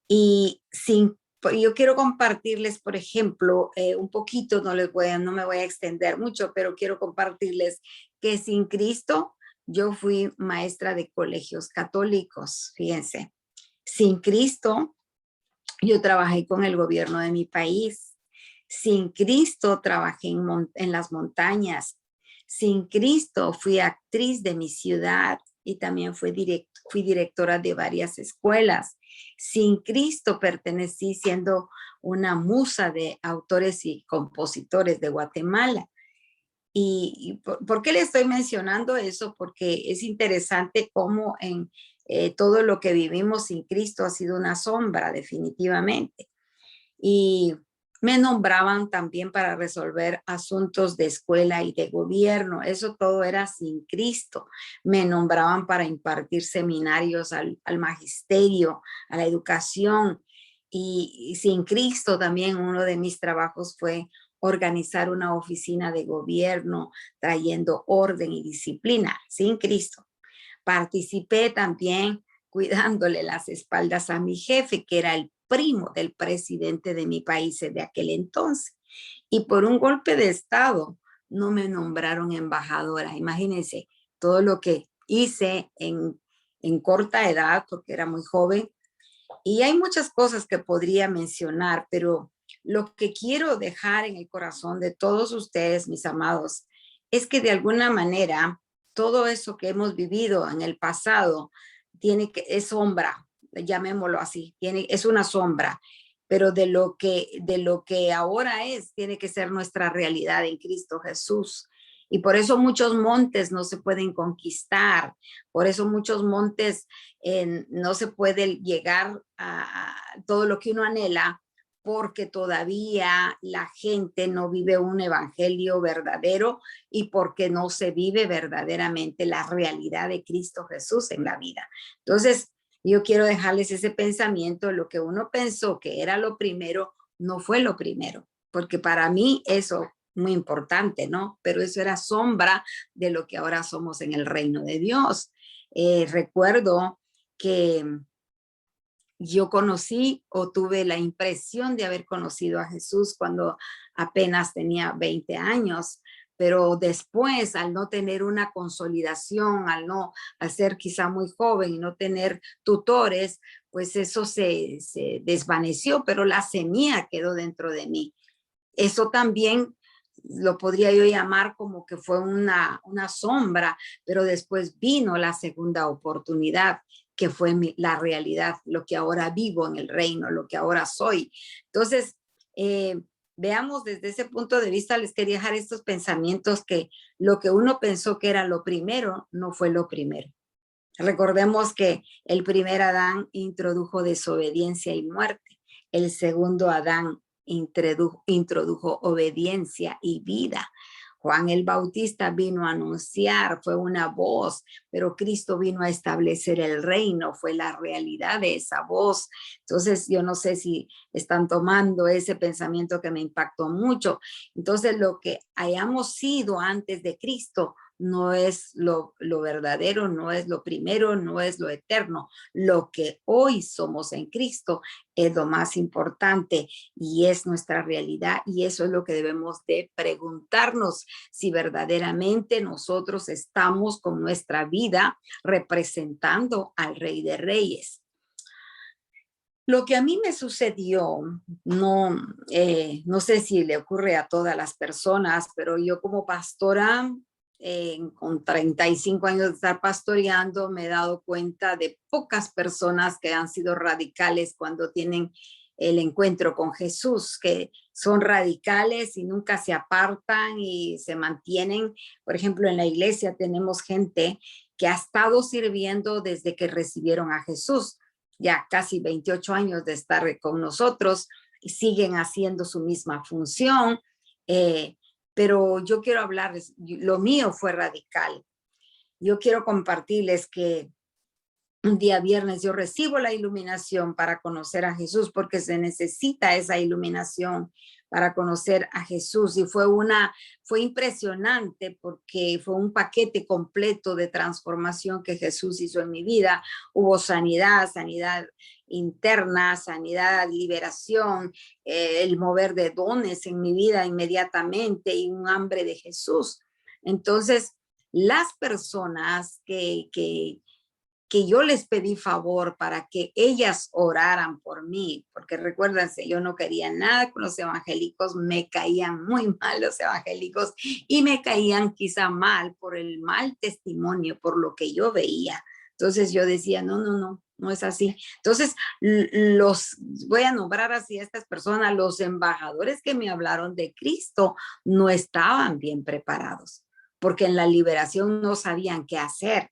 Y yo quiero compartirles, por ejemplo, un poquito, no me voy a extender mucho, pero quiero compartirles que sin Cristo yo fui maestra de colegios católicos, fíjense. Sin Cristo yo trabajé con el gobierno de mi país. Sin Cristo trabajé en las montañas. Sin Cristo fui actriz de mi ciudad y también fui directora de varias escuelas. Sin Cristo pertenecí siendo una musa de autores y compositores de Guatemala. ¿Y por qué le estoy mencionando eso? Porque es interesante cómo en todo lo que vivimos sin Cristo ha sido una sombra, definitivamente. Y me nombraban también para resolver asuntos de escuela y de gobierno. Eso todo era sin Cristo. Me nombraban para impartir seminarios al magisterio, a la educación. Y sin Cristo también uno de mis trabajos fue organizar una oficina de gobierno, trayendo orden y disciplina. Sin Cristo. Participé también cuidándole las espaldas a mi jefe, que era el primo del presidente de mi país de aquel entonces. Y por un golpe de estado no me nombraron embajadora. Imagínense todo lo que hice en corta edad, porque era muy joven. Y hay muchas cosas que podría mencionar, pero lo que quiero dejar en el corazón de todos ustedes, mis amados, es que de alguna manera todo eso que hemos vivido en el pasado es sombra, llamémoslo así, es una sombra, pero de lo que ahora tiene que ser nuestra realidad en Cristo Jesús. Y por eso muchos montes no se pueden conquistar, por eso muchos montes no se puede llegar a todo lo que uno anhela, porque todavía la gente no vive un evangelio verdadero y porque no se vive verdaderamente la realidad de Cristo Jesús en la vida. Entonces, yo quiero dejarles ese pensamiento, lo que uno pensó que era lo primero, no fue lo primero, porque para mí eso muy importante, ¿no? Pero eso era sombra de lo que ahora somos en el reino de Dios. Recuerdo que yo conocí o tuve la impresión de haber conocido a Jesús cuando apenas tenía 20 años, pero después, al no tener una consolidación, al ser quizá muy joven y no tener tutores, pues eso se desvaneció, pero la semilla quedó dentro de mí. Eso también lo podría yo llamar como que fue una sombra, pero después vino la segunda oportunidad, que fue la realidad, lo que ahora vivo en el reino, lo que ahora soy. Entonces, veamos desde ese punto de vista, les quería dejar estos pensamientos que lo que uno pensó que era lo primero, no fue lo primero. Recordemos que el primer Adán introdujo desobediencia y muerte. El segundo Adán introdujo obediencia y vida. Juan el Bautista vino a anunciar, fue una voz, pero Cristo vino a establecer el reino, fue la realidad de esa voz. Entonces, yo no sé si están tomando ese pensamiento que me impactó mucho. Entonces, lo que hayamos sido antes de Cristo no es lo verdadero, no es lo primero, no es lo eterno. Lo que hoy somos en Cristo es lo más importante y es nuestra realidad, y eso es lo que debemos de preguntarnos, si verdaderamente nosotros estamos con nuestra vida representando al Rey de Reyes. Lo que a mí me sucedió, no sé si le ocurre a todas las personas, pero yo como pastora, con 35 años de estar pastoreando, me he dado cuenta de pocas personas que han sido radicales cuando tienen el encuentro con Jesús, que son radicales y nunca se apartan y se mantienen. Por ejemplo, en la iglesia tenemos gente que ha estado sirviendo desde que recibieron a Jesús, ya casi 28 años de estar con nosotros, y siguen haciendo su misma función. Pero yo quiero hablarles, lo mío fue radical. yo quiero compartirles que un día viernes yo recibo la iluminación para conocer a Jesús, porque se necesita esa iluminación para conocer a Jesús. Y fue impresionante porque fue un paquete completo de transformación que Jesús hizo en mi vida. Hubo sanidad, sanidad interna, sanidad, liberación, el mover de dones en mi vida inmediatamente y un hambre de Jesús. Entonces, las personas que yo les pedí favor para que ellas oraran por mí, porque recuérdense, yo no quería nada con los evangélicos, me caían muy mal los evangélicos y me caían quizá mal por el mal testimonio, por lo que yo veía. Entonces yo decía, no es así. Entonces los voy a nombrar así a estas personas, los embajadores que me hablaron de Cristo no estaban bien preparados, porque en la liberación no sabían qué hacer.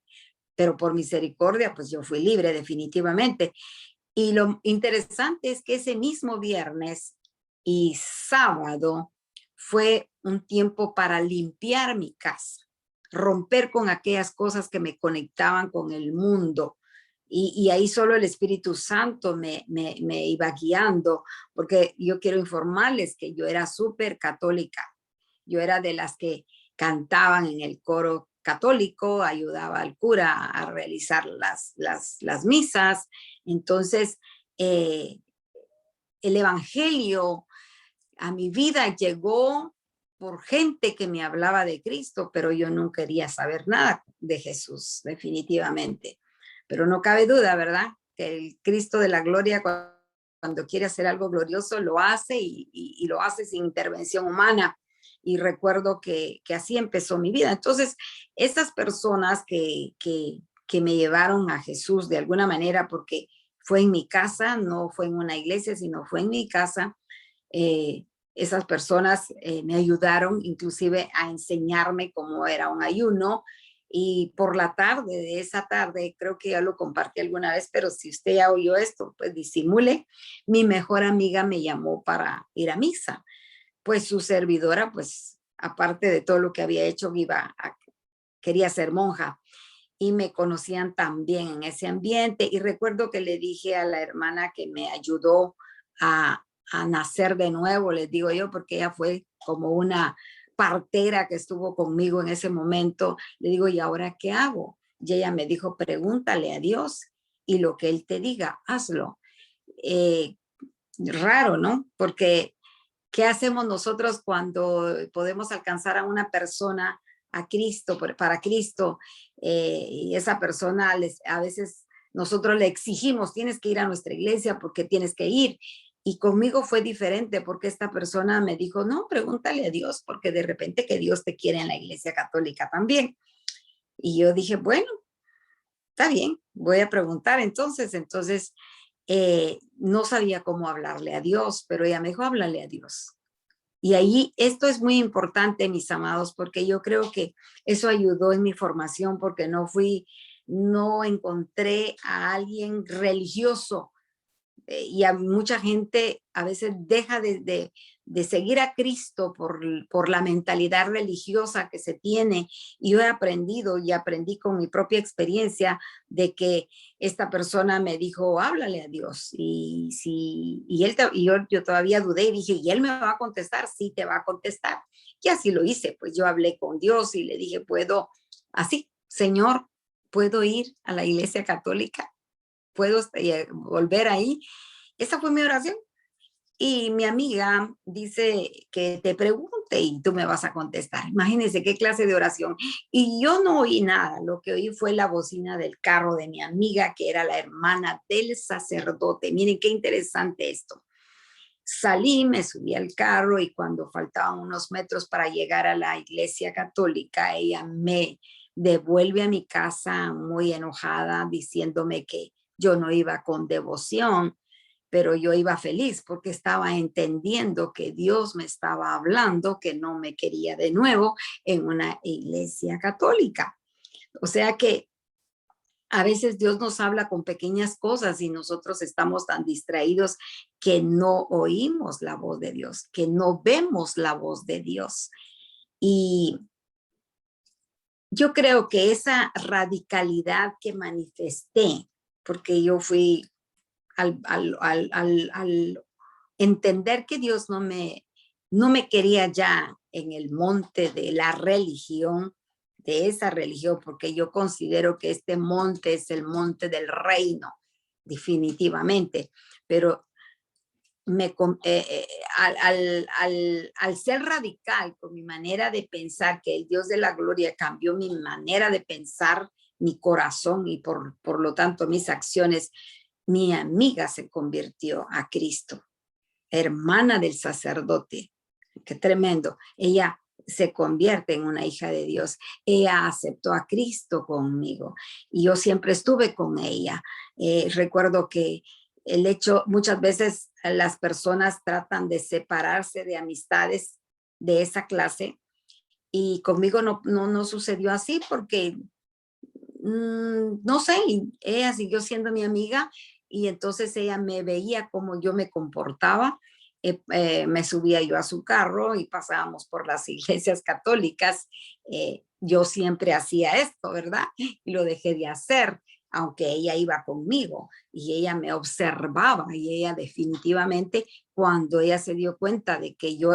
Pero por misericordia, pues yo fui libre definitivamente. Y lo interesante es que ese mismo viernes y sábado fue un tiempo para limpiar mi casa, romper con aquellas cosas que me conectaban con el mundo. Y ahí solo el Espíritu Santo me iba guiando, porque yo quiero informarles que yo era súper católica. Yo era de las que cantaban en el coro católico, ayudaba al cura a realizar las misas. Entonces, el evangelio a mi vida llegó por gente que me hablaba de Cristo, pero yo no quería saber nada de Jesús, definitivamente. Pero no cabe duda, ¿verdad? Que el Cristo de la gloria, cuando quiere hacer algo glorioso, lo hace y lo hace sin intervención humana. Y recuerdo que así empezó mi vida. Entonces, estas personas que me llevaron a Jesús de alguna manera, porque fue en mi casa, no fue en una iglesia, sino fue en mi casa, esas personas me ayudaron inclusive a enseñarme cómo era un ayuno. Y por la tarde, de esa tarde, creo que ya lo compartí alguna vez, pero si usted ya oyó esto, pues disimule, mi mejor amiga me llamó para ir a misa. Pues su servidora, pues aparte de todo lo que había hecho, quería ser monja y me conocían también en ese ambiente. Y recuerdo que le dije a la hermana que me ayudó a nacer de nuevo, les digo yo, porque ella fue como una partera que estuvo conmigo en ese momento. Le digo, ¿y ahora qué hago? Y ella me dijo, pregúntale a Dios y lo que Él te diga, hazlo. Raro, ¿no? Porque ¿qué hacemos nosotros cuando podemos alcanzar a una persona, a Cristo, para Cristo? Y esa persona a veces nosotros le exigimos, tienes que ir a nuestra iglesia porque tienes que ir. Y conmigo fue diferente porque esta persona me dijo, no, pregúntale a Dios, porque de repente que Dios te quiere en la iglesia católica también. Y yo dije, bueno, está bien, voy a preguntar entonces. Entonces, no sabía cómo hablarle a Dios, pero ella me dijo, háblale a Dios. Y ahí esto es muy importante, mis amados, porque yo creo que eso ayudó en mi formación, porque no encontré a alguien religioso. Y a mucha gente a veces deja de seguir a Cristo por la mentalidad religiosa que se tiene. Y yo he aprendido y aprendí con mi propia experiencia de que esta persona me dijo, háblale a Dios. Y yo todavía dudé y dije, ¿y él me va a contestar? Sí, te va a contestar. Y así lo hice, pues yo hablé con Dios y le dije, así, Señor, ¿puedo ir a la iglesia católica? ¿Puedo volver ahí? Esa fue mi oración. Y mi amiga dice que te pregunte y tú me vas a contestar. Imagínense qué clase de oración. Y yo no oí nada. Lo que oí fue la bocina del carro de mi amiga, que era la hermana del sacerdote. Miren qué interesante esto. Salí, me subí al carro y cuando faltaban unos metros para llegar a la iglesia católica, ella me devuelve a mi casa muy enojada, diciéndome que yo no iba con devoción, pero yo iba feliz porque estaba entendiendo que Dios me estaba hablando, que no me quería de nuevo en una iglesia católica. O sea que a veces Dios nos habla con pequeñas cosas y nosotros estamos tan distraídos que no oímos la voz de Dios, que no vemos la voz de Dios. Y yo creo que esa radicalidad que manifesté, porque yo fui al entender que Dios no me quería ya en el monte de la religión, de esa religión, porque yo considero que este monte es el monte del reino, definitivamente, pero al ser radical con mi manera de pensar, que el Dios de la gloria cambió mi manera de pensar, mi corazón y por lo tanto mis acciones, mi amiga se convirtió a Cristo, hermana del sacerdote. Qué tremendo. Ella se convierte en una hija de Dios. Ella aceptó a Cristo conmigo y yo siempre estuve con ella. Recuerdo que el hecho, muchas veces las personas tratan de separarse de amistades de esa clase y conmigo no sucedió así porque no sé, ella siguió siendo mi amiga y entonces ella me veía como yo me comportaba. Me subía yo a su carro y pasábamos por las iglesias católicas. Yo siempre hacía esto, ¿verdad? Y lo dejé de hacer, aunque ella iba conmigo y ella me observaba y ella definitivamente, cuando ella se dio cuenta de que yo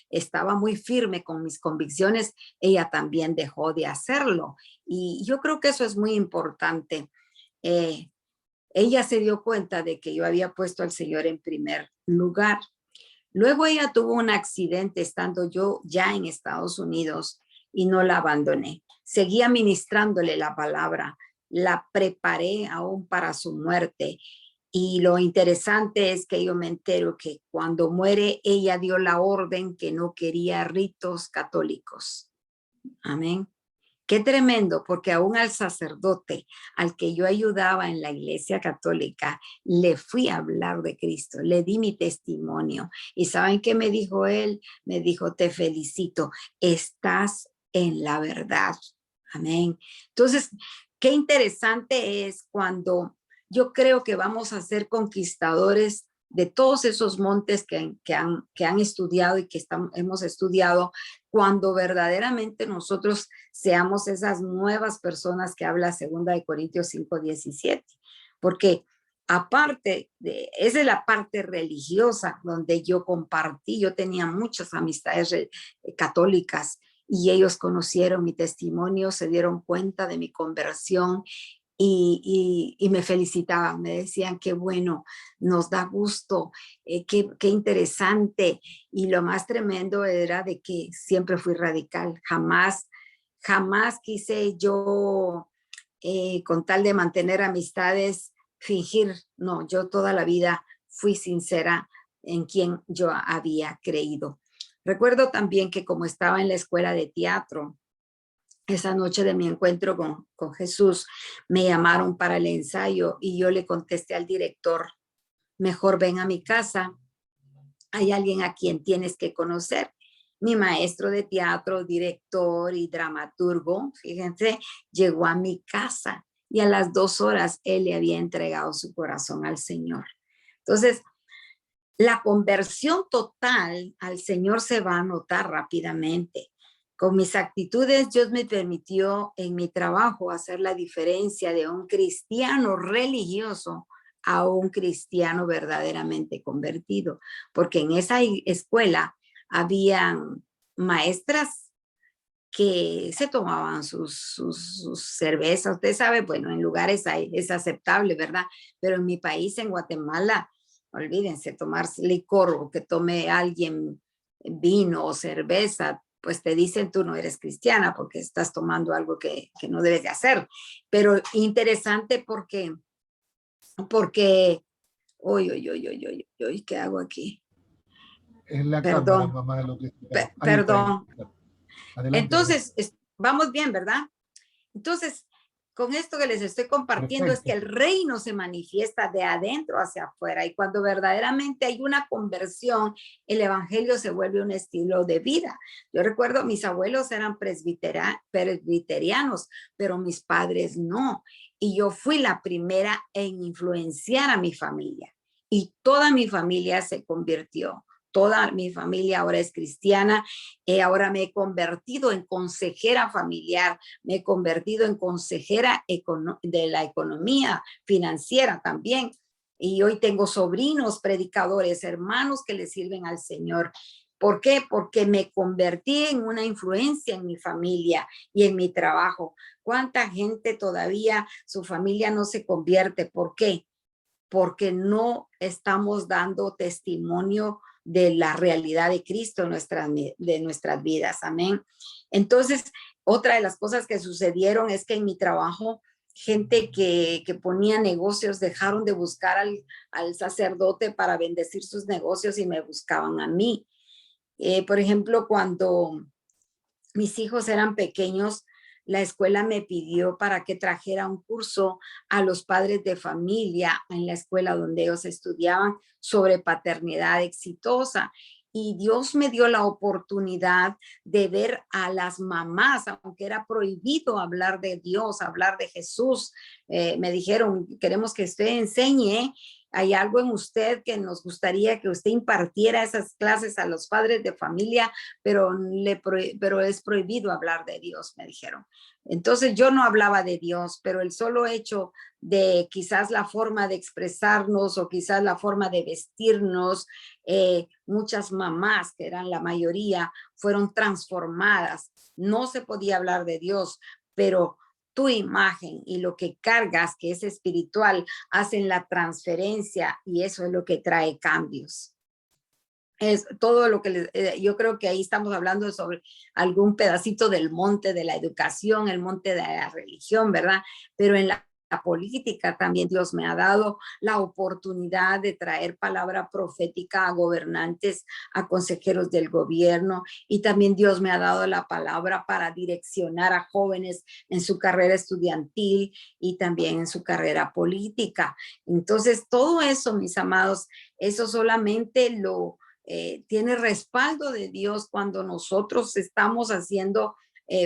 estaba muy firme con mis convicciones, ella también dejó de hacerlo. Y yo creo que eso es muy importante. Ella se dio cuenta de que yo había puesto al Señor en primer lugar. Luego ella tuvo un accidente estando yo ya en Estados Unidos y no la abandoné. Seguía ministrándole la palabra, la preparé aún para su muerte. Y lo interesante es que yo me entero que cuando muere ella dio la orden que no quería ritos católicos. Amén. Qué tremendo, porque aún al sacerdote al que yo ayudaba en la iglesia católica, le fui a hablar de Cristo, le di mi testimonio. ¿Y saben qué me dijo él? Me dijo, te felicito, estás en la verdad. Amén. Entonces, qué interesante es cuando yo creo que vamos a ser conquistadores de todos esos montes que han estudiado y que hemos estudiado, cuando verdaderamente nosotros seamos esas nuevas personas que habla 2 Corintios 5:17, porque aparte de, esa es la parte religiosa donde yo compartí, yo tenía muchas amistades católicas y ellos conocieron mi testimonio, se dieron cuenta de mi conversión y me felicitaban, me decían qué bueno, nos da gusto, qué interesante. Y lo más tremendo era de que siempre fui radical, jamás quise yo, con tal de mantener amistades, fingir. No, yo toda la vida fui sincera en quien yo había creído. Recuerdo también que como estaba en la escuela de teatro, esa noche de mi encuentro con Jesús, me llamaron para el ensayo y yo le contesté al director, mejor ven a mi casa, hay alguien a quien tienes que conocer. Mi maestro de teatro, director y dramaturgo, fíjense, llegó a mi casa y a las 2 horas él le había entregado su corazón al Señor. Entonces, la conversión total al Señor se va a notar rápidamente. Con mis actitudes, Dios me permitió en mi trabajo hacer la diferencia de un cristiano religioso a un cristiano verdaderamente convertido, porque en esa escuela habían maestras que se tomaban sus cervezas. Usted sabe, bueno, en lugares es aceptable, ¿verdad? Pero en mi país, en Guatemala, olvídense, tomar licor o que tome alguien vino o cerveza, pues te dicen tú no eres cristiana porque estás tomando algo que no debes de hacer. Pero interesante porque, uy, ¿qué hago aquí? Es la cámara, Perdón, mamá, lo que ahí está. perdón. Adelante. Entonces, vamos bien, ¿verdad? Entonces, con esto que les estoy compartiendo es que el reino se manifiesta de adentro hacia afuera y cuando verdaderamente hay una conversión, el evangelio se vuelve un estilo de vida. Yo recuerdo, mis abuelos eran presbiterianos, pero mis padres no. Y yo fui la primera en influenciar a mi familia y toda mi familia se convirtió. toda mi familia ahora es cristiana. Ahora me he convertido en consejera familiar, me he convertido en consejera de la economía financiera también. Y hoy tengo sobrinos predicadores, hermanos que le sirven al Señor. ¿Por qué? Porque me convertí en una influencia en mi familia y en mi trabajo. ¿Cuánta gente todavía su familia no se convierte? ¿Por qué? Porque no estamos dando testimonio de la realidad de Cristo en de nuestras vidas. Amén. Entonces, otra de las cosas que sucedieron es que en mi trabajo, gente que ponía negocios dejaron de buscar al sacerdote para bendecir sus negocios y me buscaban a mí. Por ejemplo, cuando mis hijos eran pequeños, la escuela me pidió para que trajera un curso a los padres de familia en la escuela donde ellos estudiaban sobre paternidad exitosa. Y Dios me dio la oportunidad de ver a las mamás, aunque era prohibido hablar de Dios, hablar de Jesús. Me dijeron, queremos que usted enseñe. Hay algo en usted que nos gustaría que usted impartiera esas clases a los padres de familia, pero es prohibido hablar de Dios, me dijeron. Entonces yo no hablaba de Dios, pero el solo hecho de quizás la forma de expresarnos o quizás la forma de vestirnos, muchas mamás, que eran la mayoría, fueron transformadas. No se podía hablar de Dios, pero tu imagen y lo que cargas, que es espiritual, hacen la transferencia y eso es lo que trae cambios. Es todo lo que yo creo que ahí estamos hablando sobre algún pedacito del monte de la educación, el monte de la religión, ¿verdad? Pero en la política también Dios me ha dado la oportunidad de traer palabra profética a gobernantes, a consejeros del gobierno, y también Dios me ha dado la palabra para direccionar a jóvenes en su carrera estudiantil y también en su carrera política. Entonces, todo eso, mis amados, eso solamente tiene respaldo de Dios cuando nosotros estamos haciendo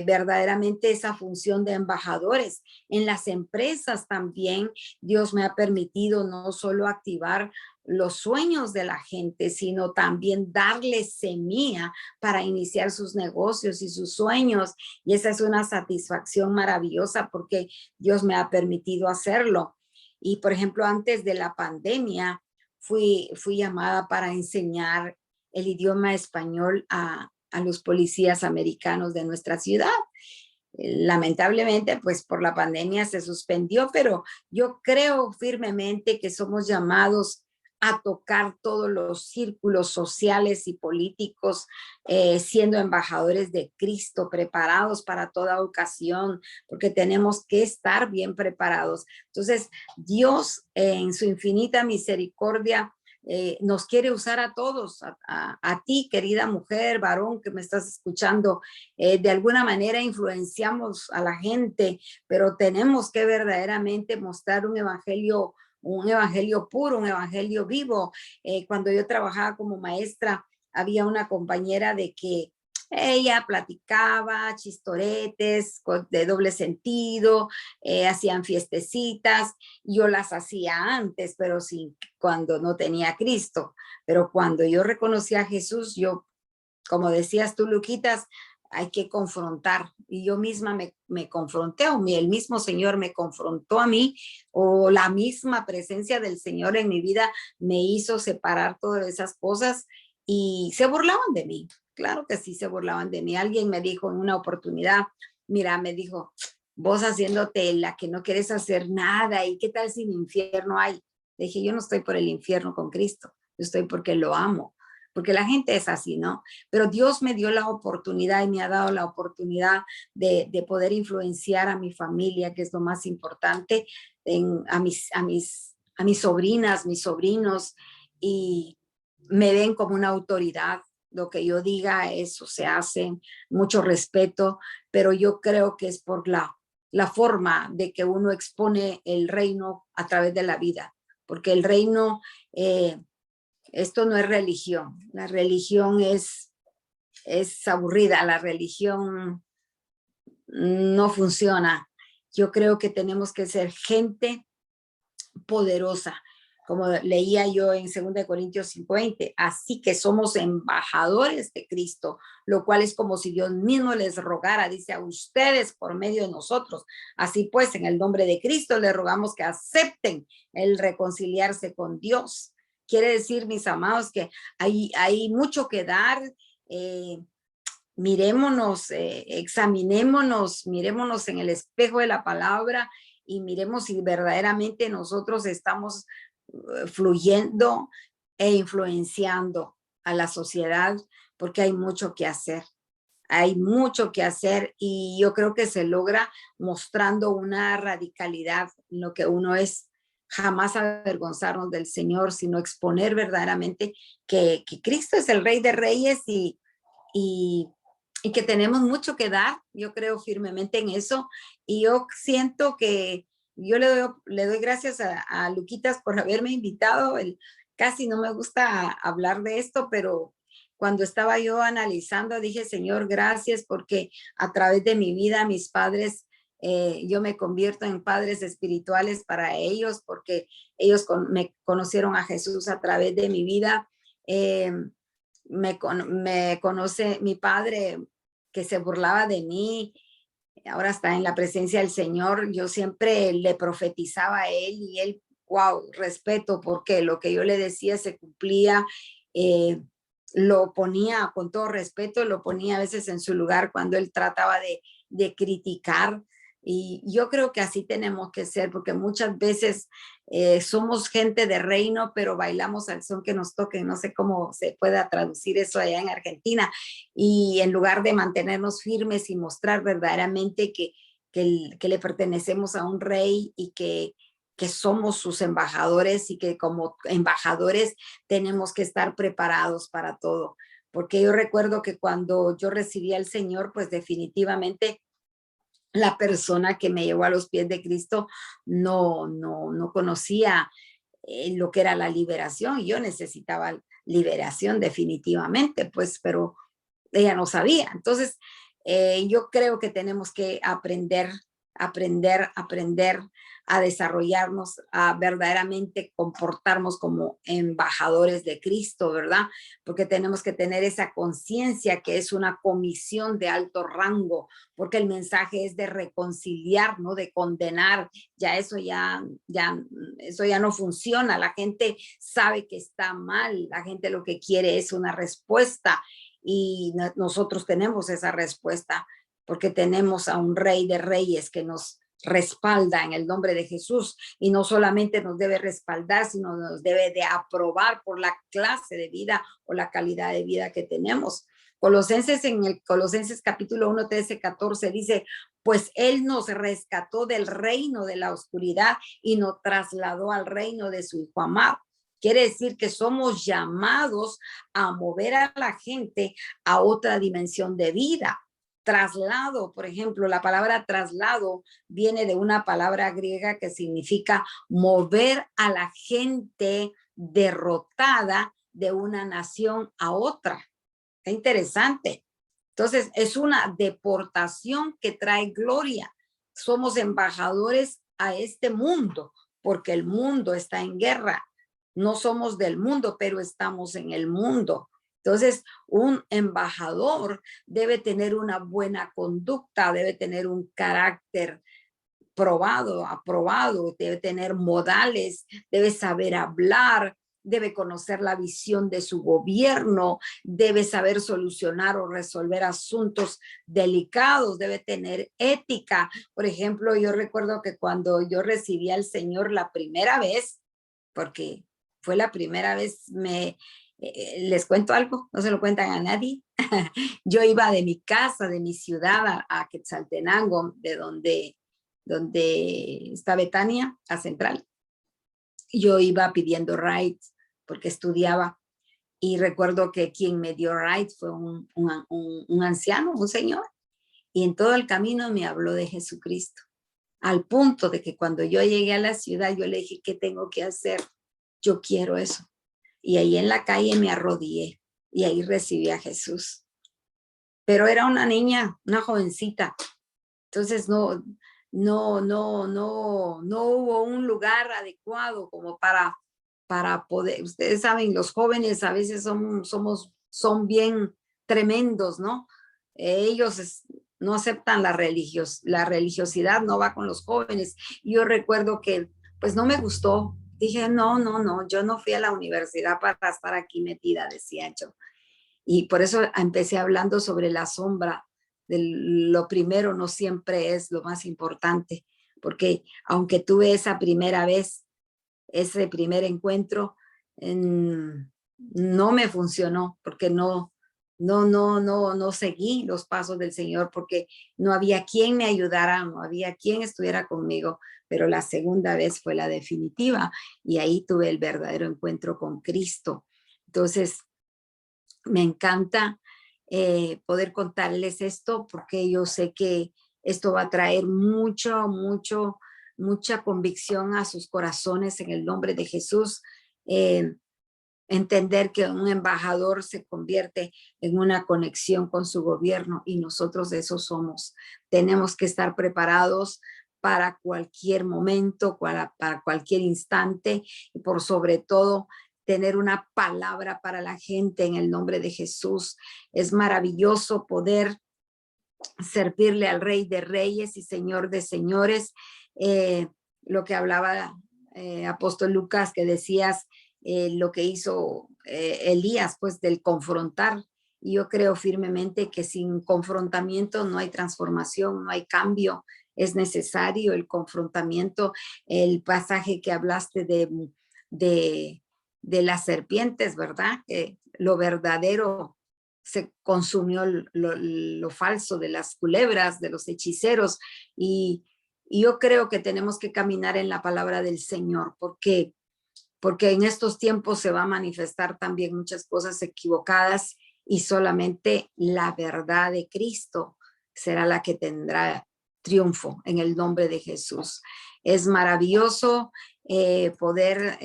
verdaderamente esa función de embajadores. En las empresas también Dios me ha permitido no solo activar los sueños de la gente, sino también darles semilla para iniciar sus negocios y sus sueños. Y esa es una satisfacción maravillosa porque Dios me ha permitido hacerlo. Y por ejemplo, antes de la pandemia, fui llamada para enseñar el idioma español a los policías americanos de nuestra ciudad. Lamentablemente, pues por la pandemia se suspendió, pero yo creo firmemente que somos llamados a tocar todos los círculos sociales y políticos, siendo embajadores de Cristo, preparados para toda ocasión, porque tenemos que estar bien preparados. Entonces, Dios, en su infinita misericordia, nos quiere usar a todos, a ti, querida mujer, varón que me estás escuchando. De alguna manera influenciamos a la gente, pero tenemos que verdaderamente mostrar un evangelio puro, un evangelio vivo. Cuando yo trabajaba como maestra, había una compañera de que ella platicaba chistoretes de doble sentido, hacían fiestecitas, yo las hacía antes, pero sí, cuando no tenía Cristo. Pero cuando yo reconocí a Jesús, yo, como decías tú, Luquitas, hay que confrontar. Y yo misma me confronté, o el mismo Señor me confrontó a mí, o la misma presencia del Señor en mi vida me hizo separar todas esas cosas y se burlaban de mí. Claro que sí se burlaban de mí. Alguien me dijo en una oportunidad, mira, me dijo, vos haciéndote la que no quieres hacer nada, ¿y qué tal si el infierno hay? Le dije, yo no estoy por el infierno con Cristo, yo estoy porque lo amo, porque la gente es así, ¿no? Pero Dios me dio la oportunidad y me ha dado la oportunidad de poder influenciar a mi familia, que es lo más importante, a mis sobrinas, mis sobrinos, y me ven como una autoridad. Lo que yo diga, eso se hace, mucho respeto, pero yo creo que es por la forma de que uno expone el reino a través de la vida, porque el reino, esto no es religión, la religión es aburrida, la religión no funciona. Yo creo que tenemos que ser gente poderosa, como leía yo en 2 Corintios 5:20, así que somos embajadores de Cristo, lo cual es como si Dios mismo les rogara, dice, a ustedes por medio de nosotros. Así pues, en el nombre de Cristo les rogamos que acepten el reconciliarse con Dios. Quiere decir, mis amados, que hay mucho que dar. Mirémonos, examinémonos, mirémonos en el espejo de la palabra y miremos si verdaderamente nosotros estamos fluyendo e influenciando a la sociedad, porque hay mucho que hacer. Hay mucho que hacer y yo creo que se logra mostrando una radicalidad en lo que uno es. Jamás avergonzarnos del Señor, sino exponer verdaderamente que Cristo es el Rey de Reyes y, y que tenemos mucho que dar. Yo creo firmemente en eso y yo siento que yo le doy gracias a Luquitas por haberme invitado. Casi no me gusta hablar de esto, pero cuando estaba yo analizando, dije, Señor, gracias porque a través de mi vida, mis padres, yo me convierto en padres espirituales para ellos, porque ellos me conocieron a Jesús a través de mi vida. Me conoce mi padre que se burlaba de mí, ahora está en la presencia del Señor. Yo siempre le profetizaba a él y él, wow, respeto, porque lo que yo le decía se cumplía. Lo ponía con todo respeto, lo ponía a veces en su lugar cuando él trataba de criticar. Y yo creo que así tenemos que ser, porque muchas veces somos gente de reino, pero bailamos al son que nos toque. No sé cómo se pueda traducir eso allá en Argentina. Y en lugar de mantenernos firmes y mostrar verdaderamente que le pertenecemos a un rey y que somos sus embajadores y que como embajadores tenemos que estar preparados para todo. Porque yo recuerdo que cuando yo recibí al Señor, pues definitivamente la persona que me llevó a los pies de Cristo no conocía lo que era la liberación. Yo necesitaba liberación definitivamente, pues, pero ella no sabía. Entonces, yo creo que tenemos que aprender a desarrollarnos, a verdaderamente comportarnos como embajadores de Cristo, ¿verdad? Porque tenemos que tener esa conciencia que es una comisión de alto rango, porque el mensaje es de reconciliar, no de condenar. Eso ya no funciona. La gente sabe que está mal, la gente lo que quiere es una respuesta y nosotros tenemos esa respuesta porque tenemos a un Rey de Reyes que nos respalda en el nombre de Jesús y no solamente nos debe respaldar, sino nos debe de aprobar por la clase de vida o la calidad de vida que tenemos. En el Colosenses capítulo 1, 13, 14 dice, pues Él nos rescató del reino de la oscuridad y nos trasladó al reino de su Hijo amado. Quiere decir que somos llamados a mover a la gente a otra dimensión de vida. Traslado, por ejemplo, la palabra traslado viene de una palabra griega que significa mover a la gente derrotada de una nación a otra. Es interesante. Entonces, es una deportación que trae gloria. Somos embajadores a este mundo, porque el mundo está en guerra. No somos del mundo, pero estamos en el mundo. Entonces, un embajador debe tener una buena conducta, debe tener un carácter probado, aprobado, debe tener modales, debe saber hablar, debe conocer la visión de su gobierno, debe saber solucionar o resolver asuntos delicados, debe tener ética. Por ejemplo, yo recuerdo que cuando yo recibí al Señor la primera vez, porque fue la primera vez, les cuento algo, no se lo cuentan a nadie. Yo iba de mi casa, de mi ciudad a Quetzaltenango, de donde está Betania, a Central. Yo iba pidiendo rides porque estudiaba y recuerdo que quien me dio rides fue un anciano, un señor, y en todo el camino me habló de Jesucristo, al punto de que cuando yo llegué a la ciudad yo le dije, ¿qué tengo que hacer? Yo quiero eso. Y ahí en la calle me arrodillé y ahí recibí a Jesús. Pero era una niña, una jovencita. Entonces no hubo un lugar adecuado como para para poder, ustedes saben, los jóvenes a veces son bien tremendos, ¿no? Ellos no aceptan la religiosidad, no va con los jóvenes. Yo recuerdo que pues no me gustó. Dije, no, yo no fui a la universidad para estar aquí metida, decía yo. Y por eso empecé hablando sobre la sombra. Lo primero no siempre es lo más importante, porque aunque tuve esa primera vez, ese primer encuentro, no me funcionó, porque no seguí los pasos del Señor, porque no había quien me ayudara, no había quien estuviera conmigo, pero la segunda vez fue la definitiva, y ahí tuve el verdadero encuentro con Cristo. Entonces, me encanta poder contarles esto, porque yo sé que esto va a traer mucha convicción a sus corazones en el nombre de Jesús. Entender que un embajador se convierte en una conexión con su gobierno, y nosotros eso somos. Tenemos que estar preparados para cualquier momento, para cualquier instante, y por sobre todo tener una palabra para la gente en el nombre de Jesús. Es maravilloso poder servirle al Rey de Reyes y Señor de Señores. Lo que hablaba apóstol Lucas, que decías lo que hizo Elías, pues del confrontar. Y yo creo firmemente que sin confrontamiento no hay transformación, no hay cambio. Es necesario el confrontamiento. El pasaje que hablaste de las serpientes, ¿verdad? Que lo verdadero se consumió lo falso, de las culebras, de los hechiceros, y yo creo que tenemos que caminar en la palabra del Señor, porque en estos tiempos se va a manifestar también muchas cosas equivocadas, y solamente la verdad de Cristo será la que tendrá triunfo en el nombre de Jesús. Es maravilloso poder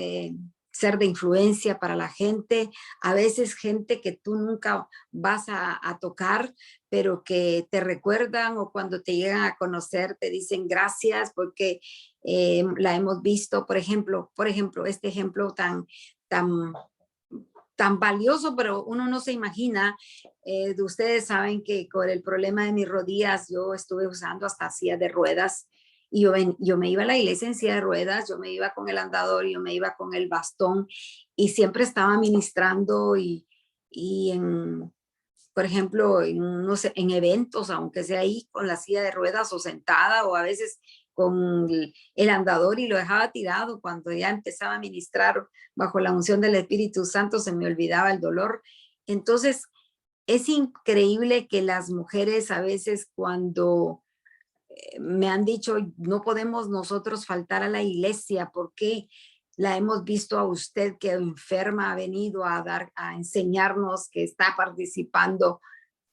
ser de influencia para la gente, a veces gente que tú nunca vas a tocar, pero que te recuerdan, o cuando te llegan a conocer te dicen gracias porque la hemos visto. Por ejemplo, este ejemplo tan valioso, pero uno no se imagina. Ustedes saben que con el problema de mis rodillas yo estuve usando hasta silla de ruedas, y yo me iba a la iglesia en silla de ruedas, yo me iba con el andador, yo me iba con el bastón, y siempre estaba ministrando por ejemplo, no sé, en eventos, aunque sea ahí con la silla de ruedas o sentada, o a veces con el andador, y lo dejaba tirado. Cuando ya empezaba a ministrar bajo la unción del Espíritu Santo, se me olvidaba el dolor. Entonces, es increíble que las mujeres a veces, cuando me han dicho, no podemos nosotros faltar a la iglesia porque la hemos visto a usted que enferma ha venido a enseñarnos, que está participando,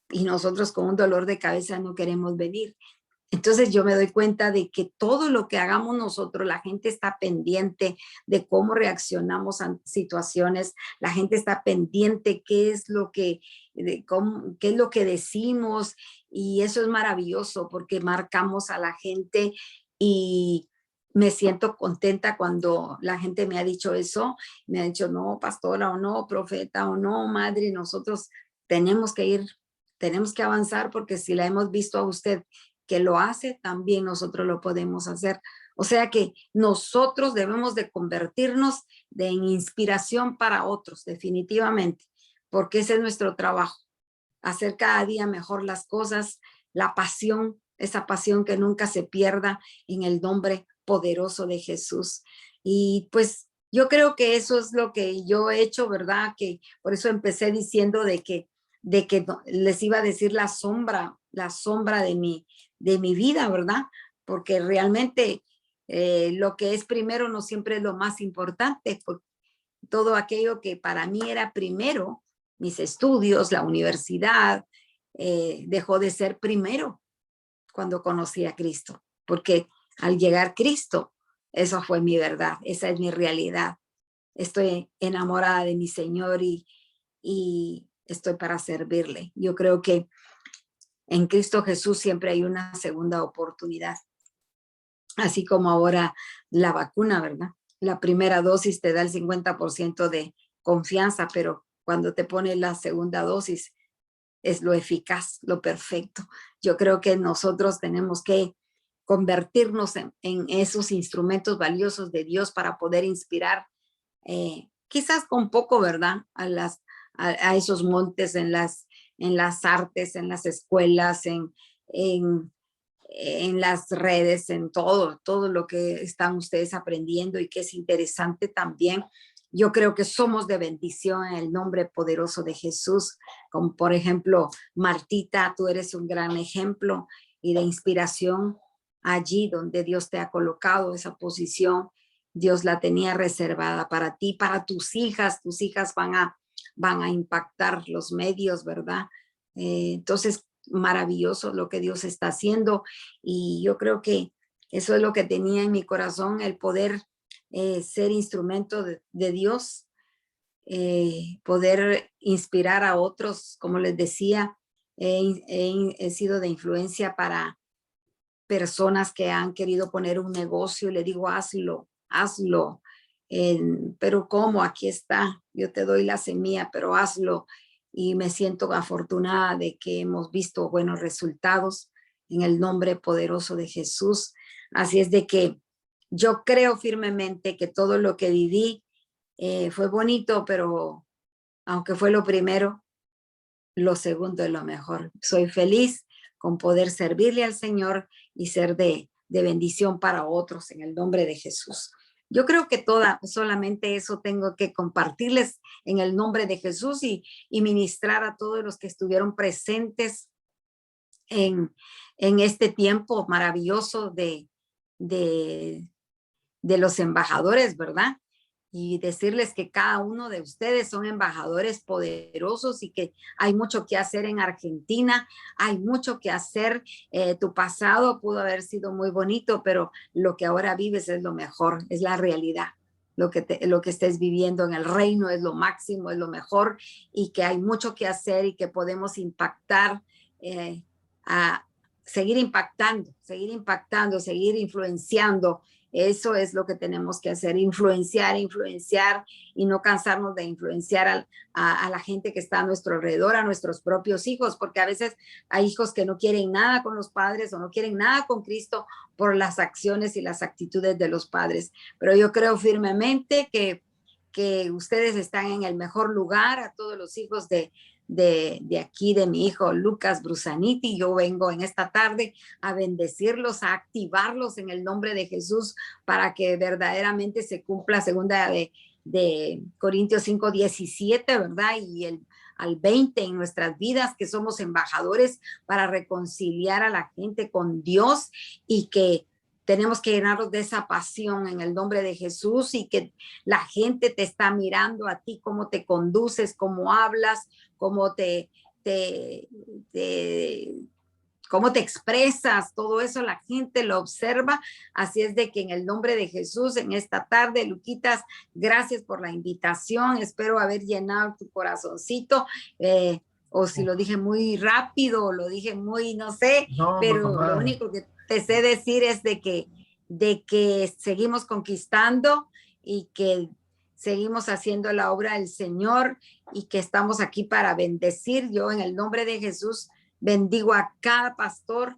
y nosotros con un dolor de cabeza no queremos venir. Entonces yo me doy cuenta de que todo lo que hagamos nosotros, la gente está pendiente de cómo reaccionamos a situaciones, la gente está pendiente qué es lo que decimos, y eso es maravilloso porque marcamos a la gente. Y me siento contenta cuando la gente me ha dicho eso, me ha dicho, no, pastora, o no, profeta, o no, madre, nosotros tenemos que avanzar, porque si la hemos visto a usted que lo hace, también nosotros lo podemos hacer. O sea que nosotros debemos de convertirnos en inspiración para otros, definitivamente, porque ese es nuestro trabajo, hacer cada día mejor las cosas, la pasión, esa pasión que nunca se pierda, en el nombre poderoso de Jesús. Y pues yo creo que eso es lo que yo he hecho, ¿verdad? Que por eso empecé diciendo de que les iba a decir la sombra de mi vida, ¿verdad? Porque realmente lo que es primero no siempre es lo más importante. Todo aquello que para mí era primero, mis estudios, la universidad, dejó de ser primero cuando conocí a Cristo, porque al llegar Cristo, eso fue mi verdad, esa es mi realidad. Estoy enamorada de mi Señor, y estoy para servirle. Yo creo que en Cristo Jesús siempre hay una segunda oportunidad, así como ahora la vacuna, ¿verdad? la primera dosis te da el 50% de confianza, pero cuando te pone la segunda dosis es lo eficaz, lo perfecto. Yo creo que nosotros tenemos que convertirnos en esos instrumentos valiosos de Dios para poder inspirar, quizás con poco, ¿verdad? A esos montes en las artes, en las escuelas, en, en las redes, en todo lo que están ustedes aprendiendo y que es interesante también. Yo creo que somos de bendición en el nombre poderoso de Jesús, como por ejemplo, Martita, tú eres un gran ejemplo y de inspiración allí donde Dios te ha colocado esa posición. Dios la tenía reservada para ti, para tus hijas van a impactar los medios, ¿verdad? Entonces, maravilloso lo que Dios está haciendo y yo creo que eso es lo que tenía en mi corazón, el poder ser instrumento de Dios, poder inspirar a otros, como les decía, he sido de influencia para personas que han querido poner un negocio y le digo, hazlo, hazlo. Pero ¿cómo? Aquí está, yo te doy la semilla, pero hazlo. Y me siento afortunada de que hemos visto buenos resultados en el nombre poderoso de Jesús. Así es de que yo creo firmemente que todo lo que viví fue bonito, pero aunque fue lo primero, lo segundo es lo mejor. Soy feliz con poder servirle al Señor y ser de bendición para otros en el nombre de Jesús. Yo creo que solamente eso tengo que compartirles en el nombre de Jesús y ministrar a todos los que estuvieron presentes en este tiempo maravilloso de los embajadores, ¿verdad? Y decirles que cada uno de ustedes son embajadores poderosos y que hay mucho que hacer en Argentina, hay mucho que hacer. Tu pasado pudo haber sido muy bonito, pero lo que ahora vives es lo mejor, es la realidad. Lo que estés viviendo en el reino es lo máximo, es lo mejor y que hay mucho que hacer y que podemos impactar, a seguir impactando, seguir influenciando. Eso es lo que tenemos que hacer, influenciar y no cansarnos de influenciar a la gente que está a nuestro alrededor, a nuestros propios hijos, porque a veces hay hijos que no quieren nada con los padres o no quieren nada con Cristo por las acciones y las actitudes de los padres. Pero yo creo firmemente que ustedes están en el mejor lugar, a todos los hijos de aquí, de mi hijo Lucas Brusaniti. Yo vengo en esta tarde a bendecirlos, a activarlos en el nombre de Jesús para que verdaderamente se cumpla segunda de Corintios 5:17, ¿verdad? Y al 20 en nuestras vidas, que somos embajadores para reconciliar a la gente con Dios y que tenemos que llenarnos de esa pasión en el nombre de Jesús y que la gente te está mirando a ti, cómo te conduces, cómo hablas, cómo cómo te expresas, todo eso la gente lo observa. Así es de que en el nombre de Jesús, en esta tarde, Luquitas, gracias por la invitación. Espero haber llenado tu corazoncito. O si lo dije muy rápido, o lo dije muy, no sé, No, pero mamá. lo único que te sé decir es de que seguimos conquistando y que seguimos haciendo la obra del Señor y que estamos aquí para bendecir. Yo en el nombre de Jesús bendigo a cada pastor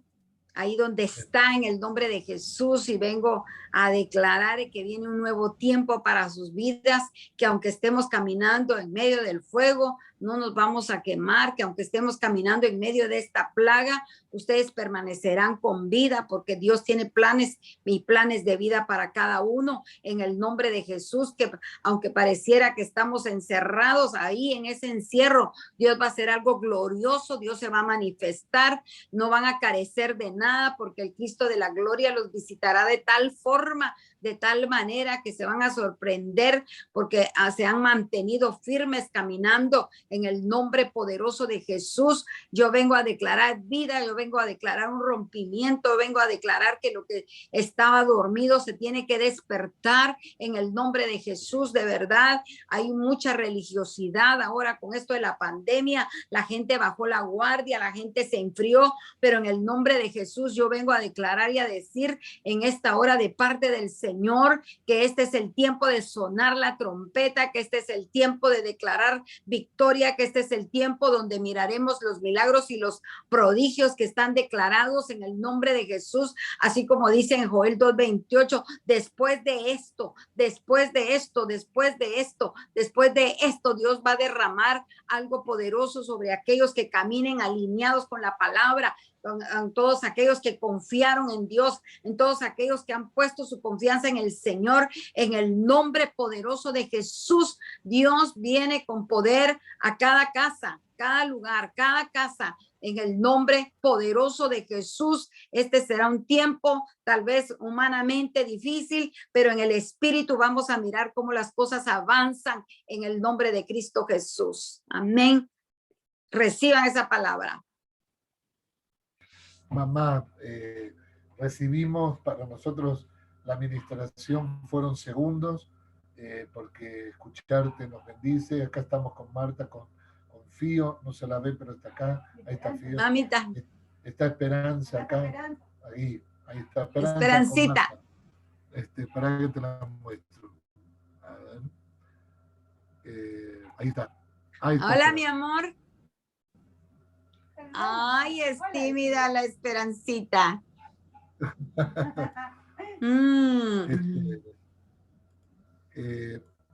ahí donde está en el nombre de Jesús y vengo a declarar que viene un nuevo tiempo para sus vidas, que aunque estemos caminando en medio del fuego, no nos vamos a quemar, que aunque estemos caminando en medio de esta plaga, ustedes permanecerán con vida porque Dios tiene planes y planes de vida para cada uno en el nombre de Jesús, que aunque pareciera que estamos encerrados ahí en ese encierro, Dios va a hacer algo glorioso, Dios se va a manifestar, no van a carecer de nada porque el Cristo de la gloria los visitará de tal forma, de tal manera que se van a sorprender porque se han mantenido firmes caminando en el nombre poderoso de Jesús. Yo vengo a declarar vida, yo vengo a declarar un rompimiento, vengo a declarar que lo que estaba dormido se tiene que despertar en el nombre de Jesús. De verdad, hay mucha religiosidad ahora con esto de la pandemia, la gente bajó la guardia, la gente se enfrió, pero en el nombre de Jesús yo vengo a declarar y a decir en esta hora de parte del Señor, Señor, que este es el tiempo de sonar la trompeta, que este es el tiempo de declarar victoria, que este es el tiempo donde miraremos los milagros y los prodigios que están declarados en el nombre de Jesús, así como dice en Joel 2:28, después de esto, después de esto, después de esto, después de esto, Dios va a derramar algo poderoso sobre aquellos que caminen alineados con la palabra, en todos aquellos que confiaron en Dios, en todos aquellos que han puesto su confianza en el Señor, en el nombre poderoso de Jesús. Dios viene con poder a cada casa, cada lugar, cada casa, en el nombre poderoso de Jesús. Este será un tiempo tal vez humanamente difícil, pero en el espíritu vamos a mirar cómo las cosas avanzan en el nombre de Cristo Jesús. Amén. Reciban esa palabra. Mamá, recibimos, para nosotros la administración fueron segundos, porque escucharte nos bendice. Acá estamos con Marta, con Fío, no se la ve, pero está acá. Ahí está Fío. Mamita. Está Esperanza acá. Ahí está Esperanza. Esperancita. Para que te la muestro. A ver. Ahí está. Hola, mi amor. Ay, es tímida la Esperancita.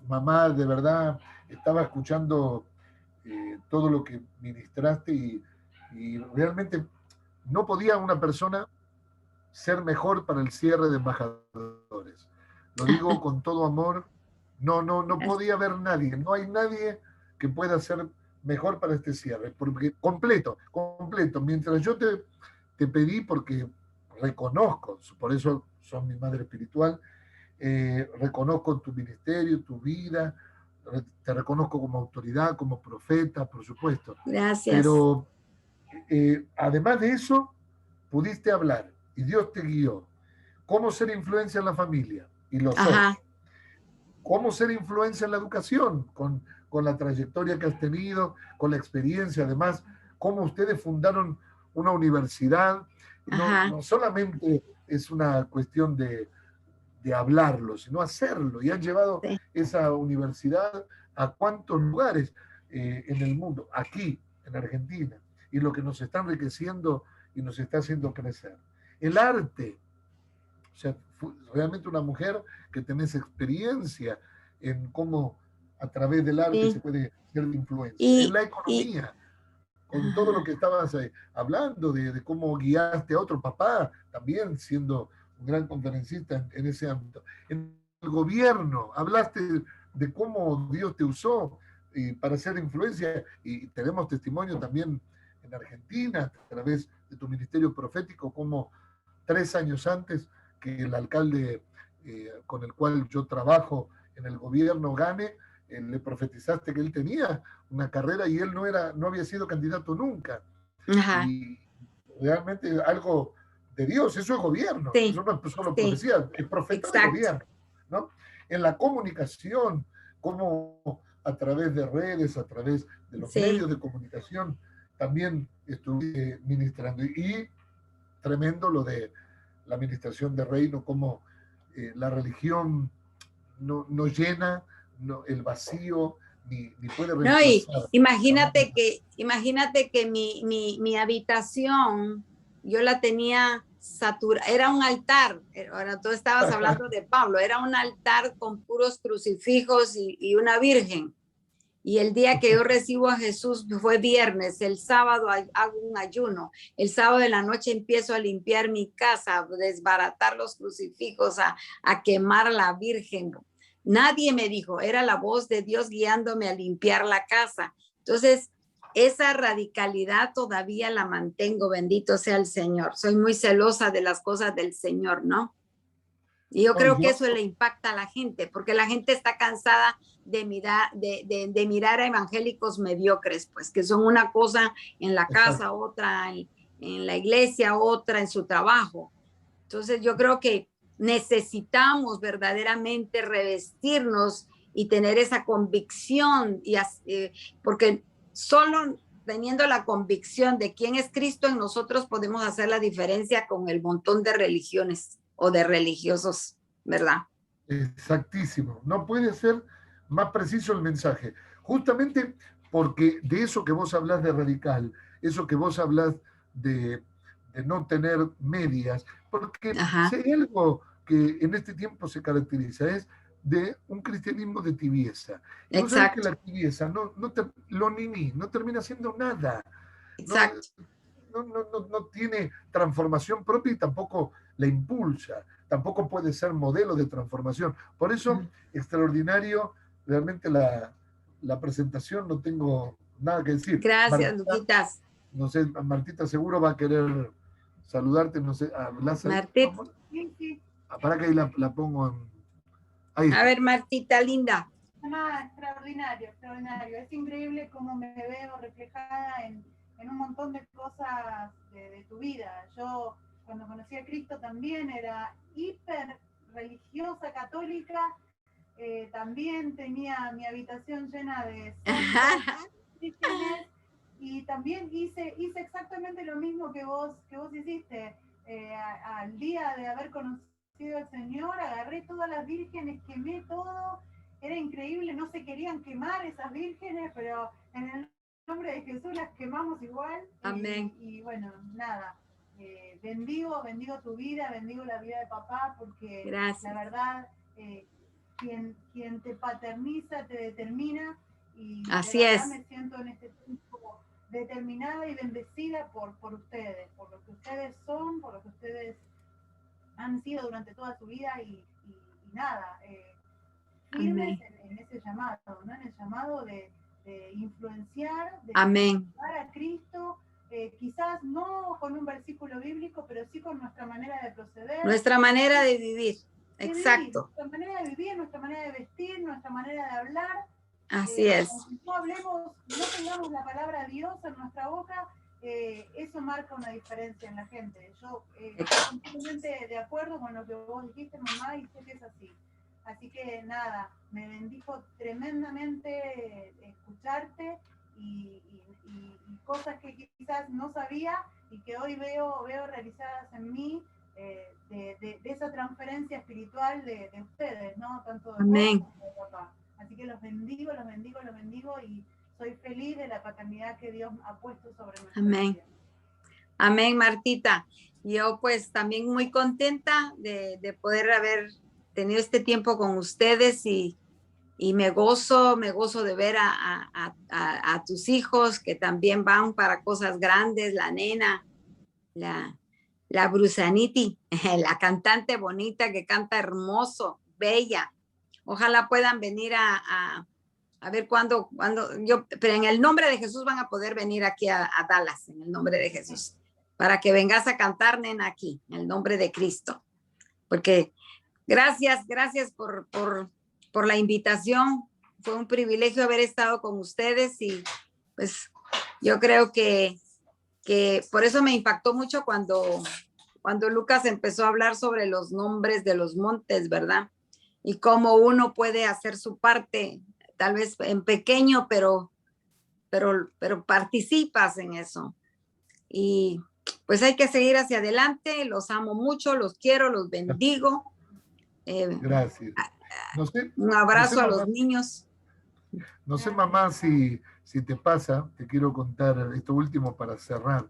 Mamá, de verdad, estaba escuchando todo lo que ministraste y realmente no podía una persona ser mejor para el cierre de embajadores. Lo digo con todo amor. No podía haber nadie. No hay nadie que pueda ser mejor para este cierre, porque completo. Mientras yo te pedí, porque reconozco, por eso son mi madre espiritual, reconozco tu ministerio, tu vida, te reconozco como autoridad, como profeta, por supuesto. Gracias. Pero además de eso, pudiste hablar y Dios te guió. ¿Cómo ser influencia en la familia? Y lo sos. ¿Cómo ser influencia en la educación? Con la trayectoria que has tenido, con la experiencia, además, cómo ustedes fundaron una universidad. No solamente es una cuestión de hablarlo, sino hacerlo. Y han llevado esa universidad a cuántos lugares en el mundo, aquí, en Argentina, y lo que nos está enriqueciendo y nos está haciendo crecer. El arte, o sea, realmente una mujer que tenés experiencia en cómo a través del arte se puede ser de influencia. En la economía, con todo lo que estabas hablando de cómo guiaste a otro papá, también siendo un gran conferencista en ese ámbito. En el gobierno, hablaste de cómo Dios te usó para hacer influencia, y tenemos testimonio también en Argentina, a través de tu ministerio profético, como 3 años antes que el alcalde con el cual yo trabajo en el gobierno gane, le profetizaste que él tenía una carrera y él no había sido candidato nunca. Y realmente algo de Dios, eso es gobierno, eso no es solo profecía, es profeta de gobierno, ¿no? En la comunicación, como a través de redes, a través de los medios de comunicación, también estuve ministrando. Y tremendo lo de la administración de reino, como la religión no llena el vacío, ni puede reemplazar. Imagínate que mi habitación, yo la tenía saturada, era un altar. Ahora tú estabas hablando de Pablo, era un altar con puros crucifijos y una virgen. Y el día que yo recibo a Jesús fue viernes, el sábado hago un ayuno, el sábado de la noche empiezo a limpiar mi casa, a desbaratar los crucifijos, a quemar la virgen. Nadie me dijo, era la voz de Dios guiándome a limpiar la casa. Entonces, esa radicalidad todavía la mantengo, bendito sea el Señor. Soy muy celosa de las cosas del Señor, ¿no? Y yo creo que eso le impacta a la gente, porque la gente está cansada de mirar a evangélicos mediocres, pues, que son una cosa en la casa, otra en la iglesia, otra en su trabajo. Entonces, yo creo que necesitamos verdaderamente revestirnos y tener esa convicción, porque solo teniendo la convicción de quién es Cristo en nosotros podemos hacer la diferencia con el montón de religiones o de religiosos. ¿verdad? Exactísimo. No puede ser más preciso el mensaje. Justamente porque de eso que vos hablas de radical, eso que vos hablas de no tener medias, porque si Ajá, hay algo que en este tiempo se caracteriza es de un cristianismo de tibieza. Y vos sabés que exacto, la tibieza, lo niní, no termina siendo nada. No, exacto. no tiene transformación propia y tampoco la impulsa, tampoco puede ser modelo de transformación. Por eso, extraordinario, realmente la presentación, no tengo nada que decir. Gracias, Martita, Luquitas. no sé, Martita seguro va a querer saludarte, no sé, hablas ahí, Martita. vamos. Sí, sí. Para que ahí la pongo en... Ahí A está. ver, Martita linda. Extraordinario, extraordinario. Es increíble cómo me veo reflejada en un montón de cosas de tu vida. Yo, cuando conocí a Cristo, también era hiper religiosa, católica. También tenía mi habitación llena de santos vírgenes y también hice exactamente lo mismo que vos hiciste. Al día de haber conocido al Señor, agarré todas las vírgenes, quemé todo. Era increíble, no se querían quemar esas vírgenes, pero en el nombre de Jesús las quemamos igual. Amén. Y bueno, nada, bendigo tu vida, bendigo la vida de papá, porque Gracias. la verdad, quien te paterniza te determina, y Así de verdad es. me siento en este tiempo determinada y bendecida por ustedes, por lo que ustedes son, por lo que ustedes han sido durante toda su vida y nada, firmes Amén. en ese llamado, ¿no? En el llamado de influenciar, de Amén. llevar a Cristo, quizás no con un versículo bíblico, pero sí con nuestra manera de proceder. Nuestra manera de vivir. Exacto. Nuestra manera de vivir, nuestra manera de vestir, nuestra manera de hablar. Así es. Aunque no hablemos, no tengamos la palabra Dios en nuestra boca, eso marca una diferencia en la gente. Yo estoy completamente de acuerdo con lo que vos dijiste, mamá, y sé que es así. Así que nada, me bendijo tremendamente escucharte y cosas que quizás no sabía y que hoy veo realizadas en mí, de esa transferencia espiritual de ustedes, ¿no? Tanto de vos Amén. como de papá. Así que los bendigo y soy feliz de la paternidad que Dios ha puesto sobre nuestra Amén. vida. Amén, Martita. Yo pues también muy contenta de poder haber tenido este tiempo con ustedes y me gozo de ver a tus hijos que también van para cosas grandes, la nena, la Brusaniti, la cantante bonita que canta hermoso, bella. Ojalá puedan venir a ver cuándo, pero en el nombre de Jesús van a poder venir aquí a Dallas, en el nombre de Jesús, para que vengas a cantar, nena, aquí, en el nombre de Cristo. Porque gracias por la invitación. Fue un privilegio haber estado con ustedes y pues yo creo que por eso me impactó mucho cuando Lucas empezó a hablar sobre los nombres de los montes, ¿verdad? Y cómo uno puede hacer su parte, tal vez en pequeño, pero participas en eso. Y pues hay que seguir hacia adelante. Los amo mucho, los quiero, los bendigo. Gracias. No sé, Un abrazo a mamá, los niños. no sé, mamá, si te pasa, te quiero contar esto último para cerrar.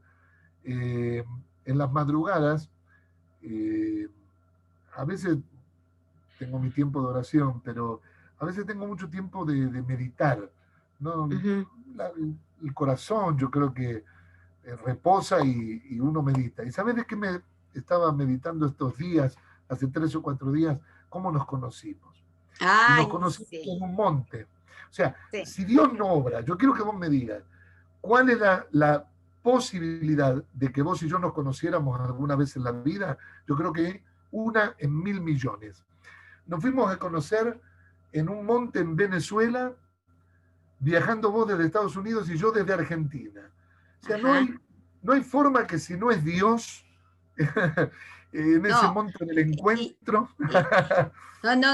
En las madrugadas, a veces tengo mi tiempo de oración, pero a veces tengo mucho tiempo de meditar, ¿no? El corazón, yo creo que reposa y uno medita. ¿Y sabes de qué me estaba meditando estos días, hace 3 o 4 días? ¿Cómo nos conocimos? Y nos Ay, conocimos sí, en un monte. O sea, sí. si Dios no obra, yo quiero que vos me digas, ¿cuál era la posibilidad de que vos y yo nos conociéramos alguna vez en la vida? Yo creo que 1 en 1000 millones. Nos fuimos a conocer en un monte en Venezuela, viajando vos desde Estados Unidos y yo desde Argentina. O sea, no hay forma que si no es Dios en ese No, monte del encuentro.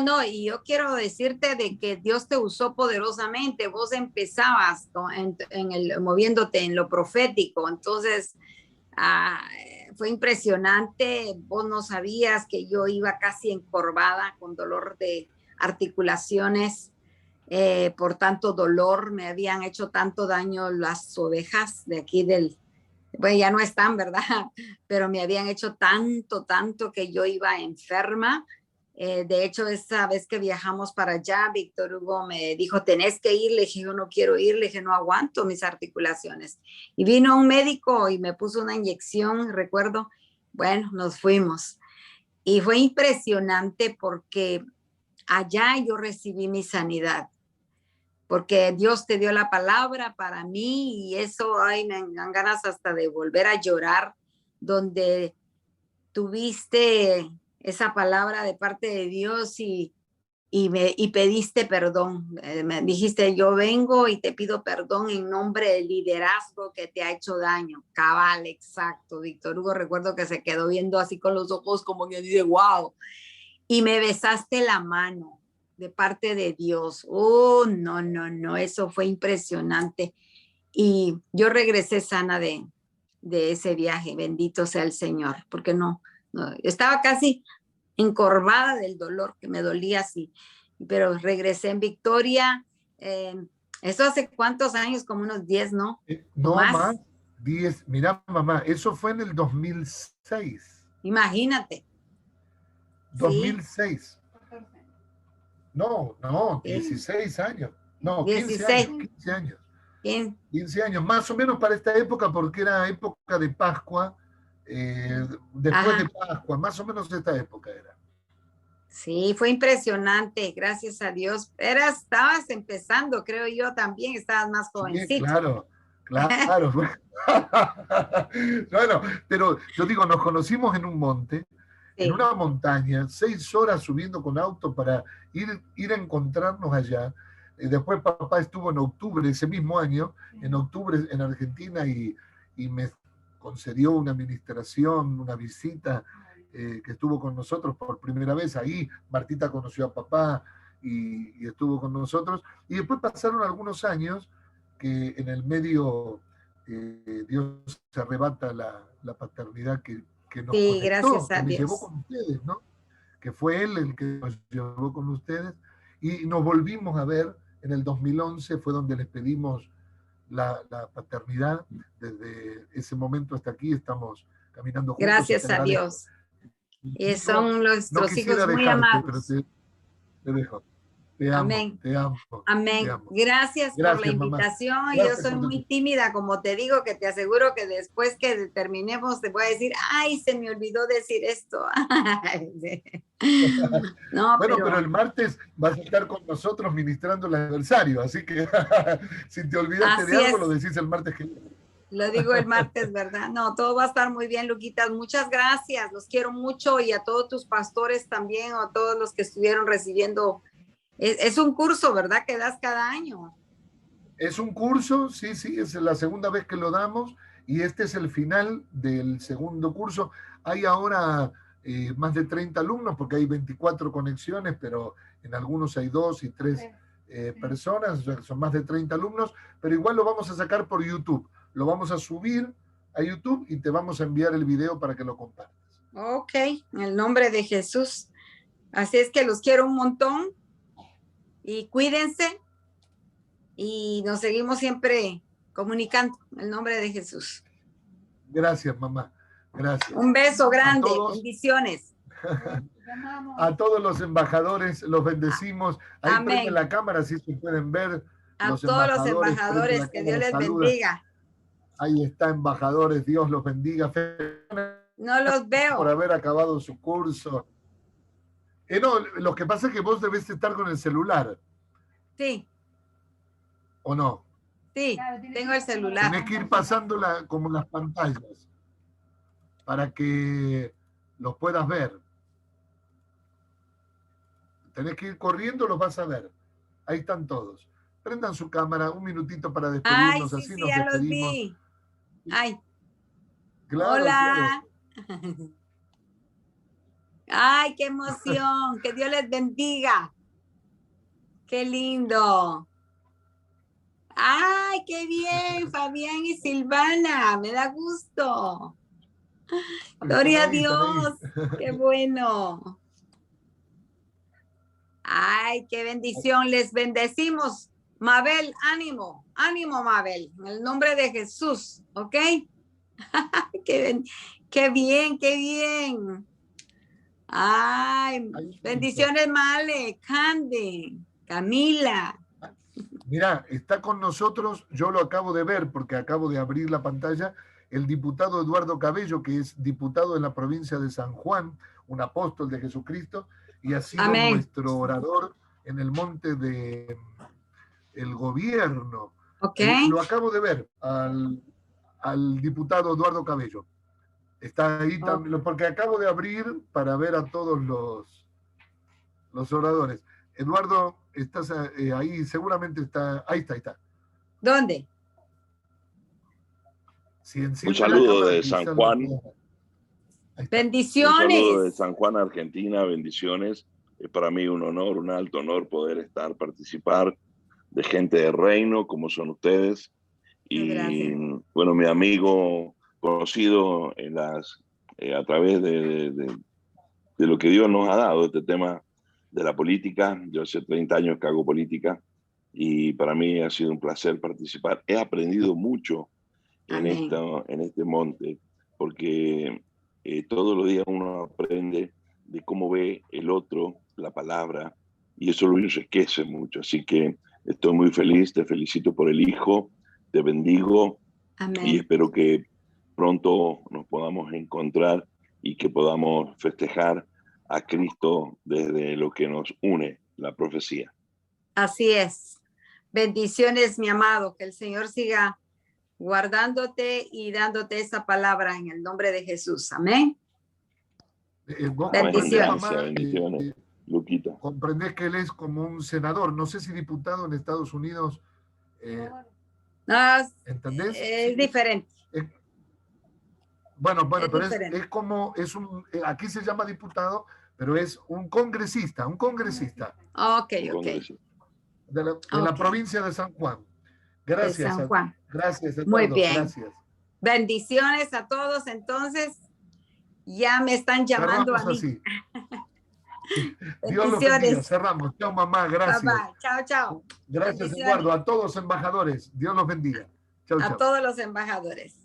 no, y yo quiero decirte de que Dios te usó poderosamente, vos empezabas moviéndote en lo profético, entonces Ah, fue impresionante. Vos no sabías que yo iba casi encorvada con dolor de articulaciones. Por tanto dolor, me habían hecho tanto daño las ovejas de aquí bueno, ya no están, ¿verdad? Pero me habían hecho tanto que yo iba enferma. De hecho, esa vez que viajamos para allá, Víctor Hugo me dijo, tenés que ir. Le dije, yo no quiero ir, le dije, no aguanto mis articulaciones. Y vino un médico y me puso una inyección, recuerdo. Bueno, nos fuimos. Y fue impresionante porque allá yo recibí mi sanidad, porque Dios te dio la palabra para mí y eso, ay, me dan ganas hasta de volver a llorar, donde tuviste esa palabra de parte de Dios y pediste perdón. Me dijiste, yo vengo y te pido perdón en nombre del liderazgo que te ha hecho daño. Cabal, exacto. Víctor Hugo, recuerdo que se quedó viendo así con los ojos como que dice, wow. Y me besaste la mano de parte de Dios. Oh, no, eso fue impresionante. Y yo regresé sana de ese viaje, bendito sea el Señor, porque no, estaba casi encorvada del dolor que me dolía así, pero regresé en victoria. ¿Eso hace cuántos años? Como unos 10, ¿no? ¿O No más? más, 10. Mira, mamá, eso fue en el 2006. Imagínate. Sí, 2006. No, no, sí. 16 años. No, 15 16. años, 15 años. ¿Quién? 15 años, más o menos para esta época, porque era época de Pascua, después de Ajá. Pascua, más o menos esta época era. Sí, fue impresionante, gracias a Dios. Estabas empezando, creo yo también, estabas más Sí, jovencito. claro, claro. Bueno, pero yo digo, nos conocimos en un monte, en Sí, una montaña, 6 horas subiendo con auto para ir a encontrarnos allá. Después papá estuvo en octubre ese mismo año, en octubre en Argentina y me concedió una administración, una visita, que estuvo con nosotros por primera vez. Ahí Martita conoció a papá y estuvo con nosotros. Y después pasaron algunos años que en el medio Dios se arrebata la paternidad que nos sí, conectó, gracias a que me llevó Dios. con ustedes, ¿no? Que fue Él el que nos llevó con ustedes. Y nos volvimos a ver en el 2011, fue donde les pedimos la paternidad. Desde ese momento hasta aquí estamos caminando juntos y te Gracias a agradezco. Dios. Y hijo, Son no nuestros hijos quisiera muy dejarte, pero amados. te dejo. Te amo, Amén. te amo, te Amén. amo. Gracias por la Gracias, mamá. invitación. Yo Gracias soy por tu... muy tímida, como te digo, que te aseguro que después que terminemos te voy a decir, ay, se me olvidó decir esto. No, Bueno, pero pero el martes vas a estar con nosotros ministrando el aniversario, así que si te olvidaste de así algo, lo es. decís el martes que viene. Lo digo el martes, ¿verdad? No, todo va a estar muy bien, Luquitas. Muchas gracias. Los quiero mucho y a todos tus pastores también, o a todos los que estuvieron recibiendo. Es un curso, ¿verdad? Que das cada año. Es un curso, sí, es la segunda vez que lo damos y este es el final del segundo curso. Hay ahora más de 30 alumnos porque hay 24 conexiones, pero en algunos hay 2 y 3 personas, o sea, son más de 30 alumnos, pero igual lo vamos a sacar por YouTube. Lo vamos a subir a YouTube y te vamos a enviar el video para que lo compartas. Ok, en el nombre de Jesús. Así es que los quiero un montón y cuídense y nos seguimos siempre comunicando en el nombre de Jesús. Gracias, mamá. Gracias. Un beso grande, todos, bendiciones. A todos los embajadores los bendecimos. Ahí Amén. prenden la cámara si se pueden ver. A Los todos los embajadores, embajadores, que Dios les saluda. bendiga. Ahí está, embajadores, Dios los bendiga. No los veo. Por haber acabado su curso. No, lo que pasa es que vos debes estar con el celular. Sí. ¿O no? Sí, tengo el celular. Tenés que ir pasando como las pantallas para que los puedas ver. Tenés que ir corriendo, los vas a ver. Ahí están todos. Prendan su cámara, un minutito para despedirnos, Ay, así sí, nos ya los despedimos. vi. Ay. Claro, hola. Claro. Ay, qué emoción. Que Dios les bendiga. Qué lindo. Ay, qué bien, Fabián y Silvana. Me da gusto. Gloria a Están ahí, están ahí. Dios. Qué bueno. Ay, qué bendición. Les bendecimos. Mabel, ánimo. Ánimo, Mabel. En el nombre de Jesús. ¿Ok? Qué bien, qué bien. Ay, Ahí, bendiciones, Male, Candy, Camila. Mira, está con nosotros, yo lo acabo de ver porque acabo de abrir la pantalla, el diputado Eduardo Cabello, que es diputado en la provincia de San Juan, un apóstol de Jesucristo, y ha sido Amén. nuestro orador en el monte de el gobierno. Ok. Lo acabo de ver al diputado Eduardo Cabello. Está ahí también, porque acabo de abrir para ver a todos los oradores. Eduardo, estás ahí, seguramente está, ahí está. ¿Dónde? Si Un enciende la saludo cámara, de quizás San lo Juan. pueda ver. Ahí está. Bendiciones. Un saludo de San Juan, Argentina. Bendiciones. Es para mí un honor, un alto honor poder participar de gente de reino como son ustedes. Y Gracias. bueno, mi amigo conocido a través de lo que Dios nos ha dado, este tema de la política. Yo hace 30 años que hago política y para mí ha sido un placer participar. He aprendido mucho en este monte, porque todos los días uno aprende de cómo ve el otro la palabra, y eso lo enriquece mucho. Así que estoy muy feliz, te felicito por el hijo, te bendigo. Amén. Y espero que pronto nos podamos encontrar y que podamos festejar a Cristo desde lo que nos une, la profecía. Así es. Bendiciones, mi amado. Que el Señor siga guardándote y dándote esa palabra en el nombre de Jesús. Amén. Vos Bendiciones. Bendiciones, Luquita. Comprendés que él es como un senador, no sé si diputado en Estados Unidos. ¿Entendés? Es diferente. Bueno, Es pero diferente. es como, aquí se llama diputado, pero es un congresista. Ok. De la provincia de San Juan. Gracias. De San Juan. Gracias, Eduardo. Muy bien. Gracias. Bendiciones a todos. Entonces, ya me están llamando cerramos a mí. Así. Dios los bendiga. Cerramos. Chao, mamá. Gracias. Bye, bye. Chao. Gracias, Eduardo. A todos embajadores. Dios los bendiga. Chao. A todos los embajadores.